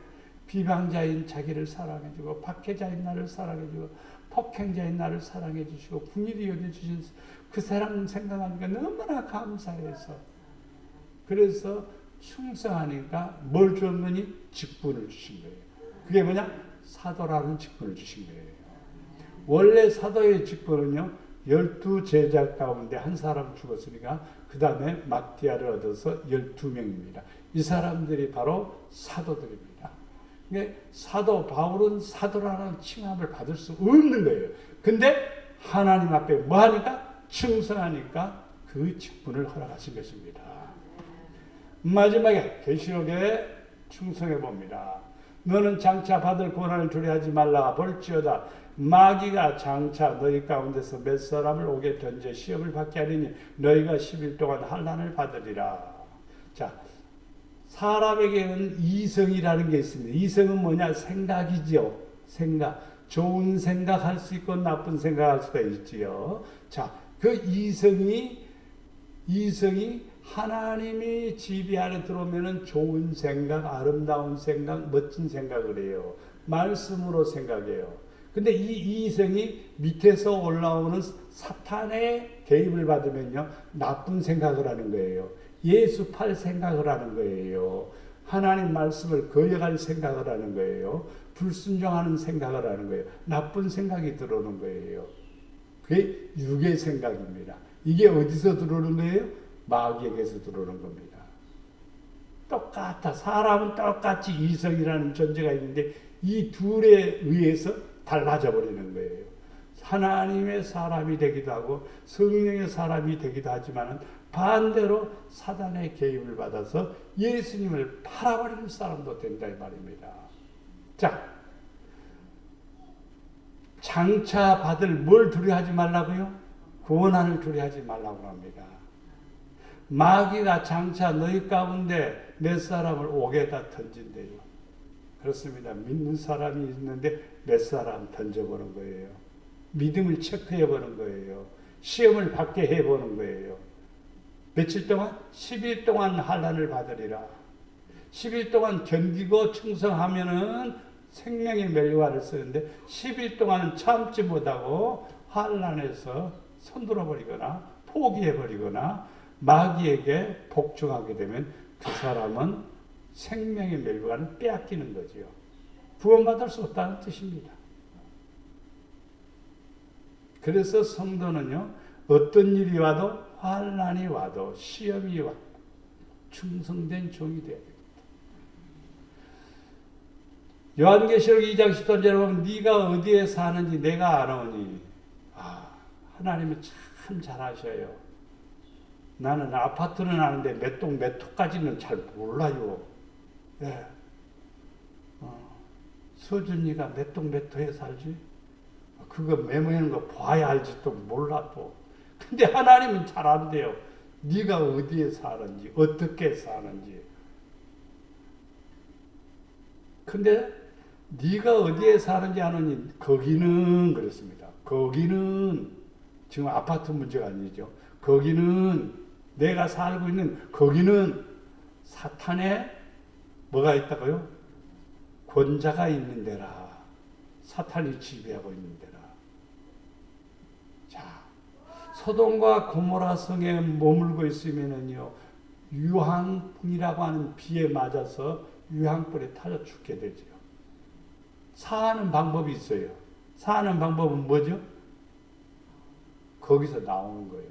비방자인 자기를 사랑해주고 박해자인 나를 사랑해주고 폭행자인 나를 사랑해주시고 궁일이 여겨주신 그 사랑 생각하니까 너무나 감사해서 그래서 충성하니까 뭘 줬느니 직분을 주신 거예요. 그게 뭐냐? 사도라는 직분을 주신 거예요. 원래 사도의 직분은요 12제자 가운데 한 사람 죽었으니까 그 다음에 마띠아를 얻어서 12명입니다. 이 사람들이 바로 사도들입니다. 사도 바울은 사도라는 칭함을 받을 수 없는 거예요. 근데 하나님 앞에 뭐 하니까? 충성하니까 그 직분을 허락하신 것입니다. 마지막에 계시록에 충성해 봅니다. 너는 장차 받을 고난을 두려워하지 말라. 볼지어다 마귀가 장차 너희 가운데서 몇 사람을 오게 던져 시험을 받게 하리니 너희가 10일 동안 환난을 받으리라. 자, 사람에게는 이성이라는 게 있습니다. 이성은 뭐냐? 생각이죠. 생각. 좋은 생각할 수 있고 나쁜 생각할 수가 있지요. 자, 그 이성이 하나님이 지배 안에 들어오면은 좋은 생각, 아름다운 생각, 멋진 생각을 해요. 말씀으로 생각해요. 근데 이 이성이 밑에서 올라오는 사탄의 개입을 받으면요, 나쁜 생각을 하는 거예요. 예수 팔 생각을 하는 거예요. 하나님 말씀을 거역할 생각을 하는 거예요. 불순종하는 생각을 하는 거예요. 나쁜 생각이 들어오는 거예요. 그게 육의 생각입니다. 이게 어디서 들어오는 거예요? 마귀에게서 들어오는 겁니다. 똑같아. 사람은 똑같이 이성이라는 존재가 있는데 이 둘에 의해서 달라져 버리는 거예요. 하나님의 사람이 되기도 하고 성령의 사람이 되기도 하지만 반대로 사단의 개입을 받아서 예수님을 팔아버리는 사람도 된다 이 말입니다. 자, 장차 받을 뭘 두려워하지 말라고요? 고난을 두려워하지 말라고 합니다. 마귀가 장차 너희 가운데 몇 사람을 옥에다 던진대요. 그렇습니다. 믿는 사람이 있는데 몇 사람 던져보는 거예요. 믿음을 체크해보는 거예요. 시험을 받게 해보는 거예요. 며칠 동안? 10일 동안 환난을 받으리라. 10일 동안 견디고 충성하면은 생명의 멸류관을 쓰는데 10일 동안은 참지 못하고 환난에서 손들어 버리거나 포기해 버리거나 마귀에게 복종하게 되면 그 사람은 생명의 멸류관을 빼앗기는 거지요. 구원받을 수 없다는 뜻입니다. 그래서 성도는요, 어떤 일이 와도 환난이 와도 시험이 와도 충성된 종이 되어야 됩니다. 요한계시록 2장 10절에 보면 네가 어디에 사는지 내가 아노니. 하나님은 참 잘하셔요. 나는 아파트는 아는데 몇 동 몇 호까지는 잘 몰라요. 네. 서준이가 몇 동 몇 호에 살지? 그거 메모하는 거 봐야 알지 또 몰라 또. 근데 하나님은 잘 안돼요. 네가 어디에 사는지 어떻게 사는지. 근데 네가 어디에 사는지 아느니 거기는 그렇습니다. 거기는 지금 아파트 문제가 아니죠. 거기는 내가 살고 있는 거기는 사탄의 뭐가 있다고요? 권자가 있는 데라. 사탄이 지배하고 있는 데라. 자, 소돔과 고모라 성에 머물고 있으면은요, 유황이라고 하는 비에 맞아서 유황불에 타져 죽게 되죠. 사는 방법이 있어요. 사는 방법은 뭐죠? 거기서 나오는 거예요.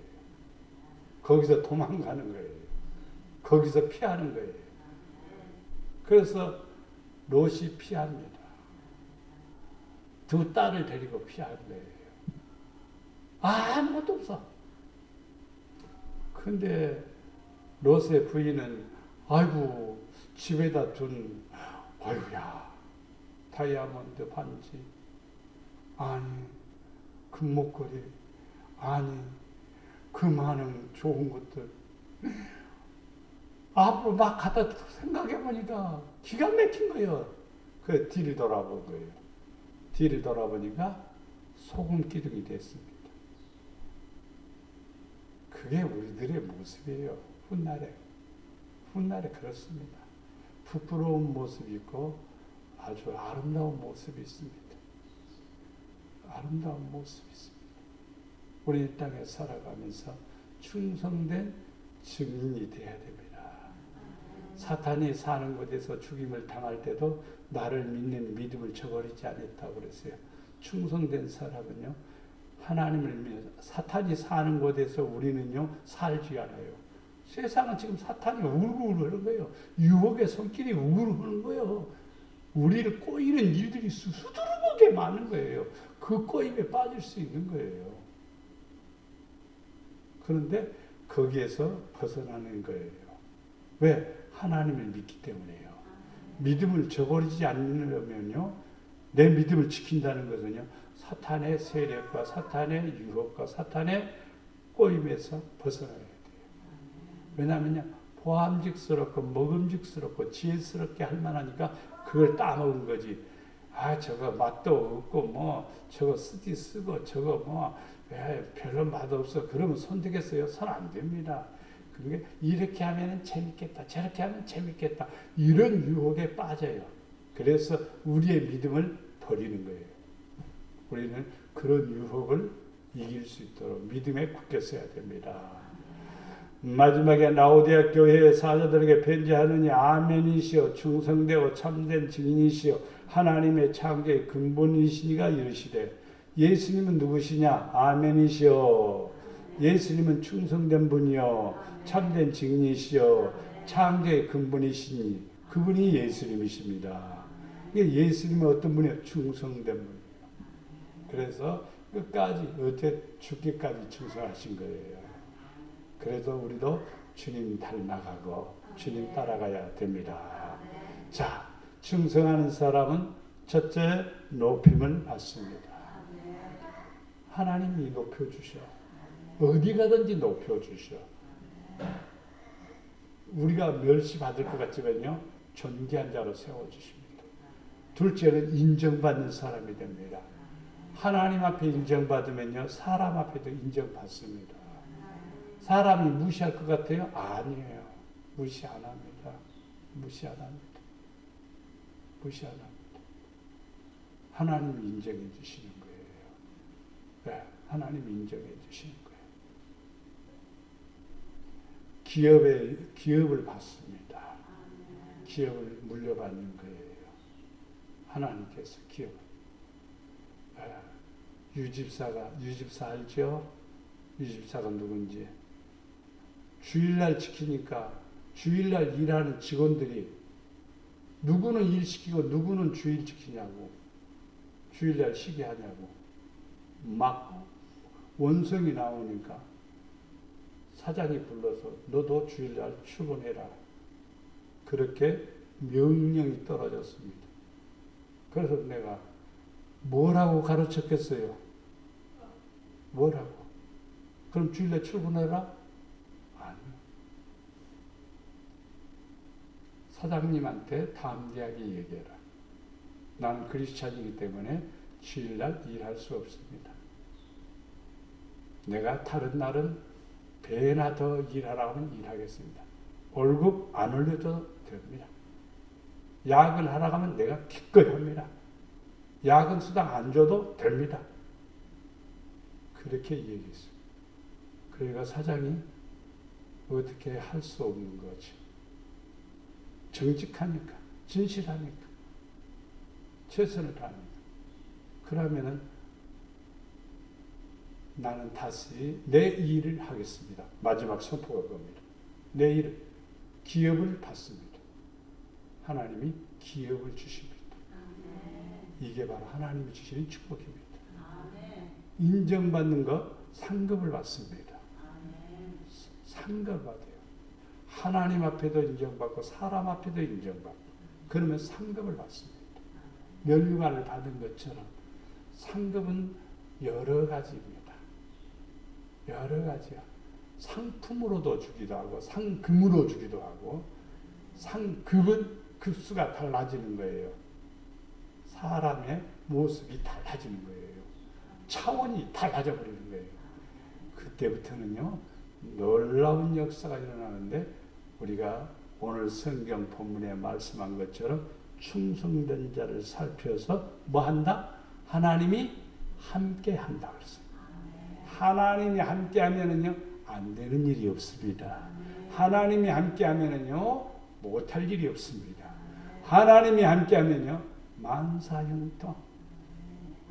거기서 도망가는 거예요. 거기서 피하는 거예요. 그래서 롯이 피합니다. 두 딸을 데리고 피한 거예요. 아무것도 없어. 근데 롯의 부인은 아이고 집에다 둔 아이고야 다이아몬드 반지 아니 금목걸이 아니 그 많은 좋은 것들 앞으로 막 갖다 생각해보니까 기가 막힌 거예요. 그 뒤를 돌아본 거예요. 뒤를 돌아보니까 소금 기둥이 됐습니다. 그게 우리들의 모습이에요. 훗날에 그렇습니다. 부끄러운 모습이 있고 아주 아름다운 모습이 있습니다. 아름다운 모습이 있습니다. 우리 이 땅에 살아가면서 충성된 증인이 되어야 됩니다. 사탄이 사는 곳에서 죽임을 당할 때도 나를 믿는 믿음을 저버리지 않았다고 그랬어요. 충성된 사람은요, 하나님을 믿는, 사탄이 사는 곳에서 우리는요, 살지 않아요. 세상은 지금 사탄이 우르르 하는 거예요. 유혹의 손길이 우르르 하는 거예요. 우리를 꼬이는 일들이 수두룩하게 많은 거예요. 그 꼬임에 빠질 수 있는 거예요. 그런데 거기에서 벗어나는 거예요. 왜? 하나님을 믿기 때문에요. 믿음을 저버리지 않으려면요, 내 믿음을 지킨다는 것은요, 사탄의 세력과 사탄의 유혹과 사탄의 꼬임에서 벗어나야 돼요. 왜냐하면요, 보암직스럽고 먹음직스럽고 지혜스럽게 할 만하니까 그걸 따먹은 거지. 아, 저거 맛도 없고 뭐 저거 쓰고 저거 뭐 별로 맛없어. 그러면 손 되겠어요? 손 안 됩니다. 그러니까 이렇게 하면 재밌겠다. 저렇게 하면 재밌겠다. 이런 유혹에 빠져요. 그래서 우리의 믿음을 버리는 거예요. 우리는 그런 유혹을 이길 수 있도록 믿음에 굳게 서야 됩니다. 마지막에 라오디아 교회의 사자들에게 편지하느니 아멘이시여 충성되고 참된 증인이시여 하나님의 창조의 근본이시니가 이르시되 예수님은 누구시냐? 아멘이시여. 예수님은 충성된 분이요 참된 증인이시여 창조의 근본이시니 그분이 예수님이십니다. 예수님은 어떤 분이에요? 충성된 분이에요. 그래서 끝까지 어째 죽기까지 충성하신 거예요. 그래서 우리도 주님 닮아가고 주님 따라가야 됩니다. 자, 충성하는 사람은 첫째 높임을 받습니다. 하나님이 높여주셔. 어디 가든지 높여주셔. 우리가 멸시받을 것 같지만요, 존귀한 자로 세워주십니다. 둘째는 인정받는 사람이 됩니다. 하나님 앞에 인정받으면요, 사람 앞에도 인정받습니다. 사람이 무시할 것 같아요? 아니에요. 무시 안 합니다. 무시 안 합니다. 무시 안 합니다. 하나님이 인정해 주시는 거예요. 네, 하나님이 인정해 주시는 거예요. 기업을 받습니다. 기업을 물려받는 거예요. 하나님께서 기업을. 유집사 알죠? 유집사가 누군지. 주일날 지키니까 주일날 일하는 직원들이 누구는 일 시키고 누구는 주일 지키냐고, 주일날 쉬게 하냐고 막 원성이 나오니까 사장이 불러서 너도 주일날 출근해라. 그렇게 명령이 떨어졌습니다. 그래서 내가 뭐라고 가르쳤겠어요? 뭐라고? 그럼 주일날 출근해라? 아니요. 사장님한테 담대하게 얘기해라. 나는 크리스찬이기 때문에 주일날 일할 수 없습니다. 내가 다른 날은 배나 더 일하라고 하면 일하겠습니다. 월급 안 올려도 됩니다. 야근 하라고 하면 내가 기꺼이 합니다. 야근 수당 안 줘도 됩니다. 그렇게 얘기했어요. 그러니까 사장이 어떻게 할 수 없는 거죠. 정직하니까, 진실하니까, 최선을 다하니까. 그러면은 나는 다시 내 일을 하겠습니다. 마지막 선포가 그겁니다. 내 일, 기업을 받습니다. 하나님이 기업을 주십니다. 이게 바로 하나님이 주시는 축복입니다. 인정받는 것, 상급을 받습니다. 상급을 받아요. 하나님 앞에도 인정받고 사람 앞에도 인정받고 그러면 상급을 받습니다. 면류관을 받은 것처럼 상급은 여러 가지입니다. 여러 가지야. 상품으로도 주기도 하고 상금으로 주기도 하고 상급은 급수가 달라지는 거예요. 사람의 모습이 달라지는 거예요. 차원이 달라져 버리는 거예요. 그때부터는요, 놀라운 역사가 일어나는데 우리가 오늘 성경 본문에 말씀한 것처럼 충성된 자를 살펴서 뭐 한다? 하나님이 함께 한다 그랬어요. 하나님이 함께 하면은요 안 되는 일이 없습니다. 하나님이 함께 하면은요 못할 일이 없습니다. 하나님이 함께 하면요 만사형통.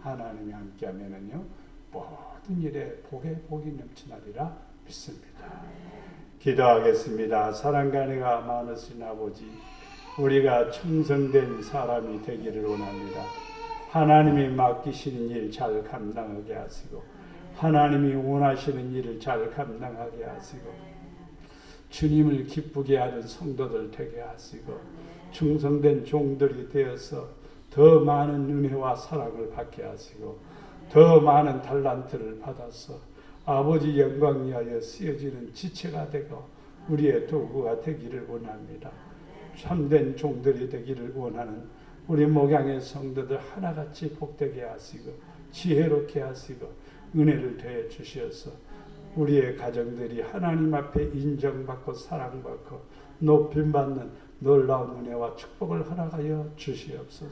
하나님이 함께 하면은요 모든 일에 복에 복이 넘치나리라 믿습니다. 기도하겠습니다. 사랑과 은혜가 많으신 아버지, 우리가 충성된 사람이 되기를 원합니다. 하나님이 맡기시는 일 잘 감당하게 하시고 하나님이 원하시는 일을 잘 감당하게 하시고 주님을 기쁘게 하는 성도들 되게 하시고 충성된 종들이 되어서 더 많은 은혜와 사랑을 받게 하시고 더 많은 달란트를 받아서 아버지 영광 위하여 쓰여지는 지체가 되고 우리의 도구가 되기를 원합니다. 참된 종들이 되기를 원하는 우리 목양의 성도들 하나같이 복되게 하시고 지혜롭게 하시고 은혜를 더해 주셔서 우리의 가정들이 하나님 앞에 인정받고 사랑받고 높임받는 놀라운 은혜와 축복을 허락하여 주시옵소서.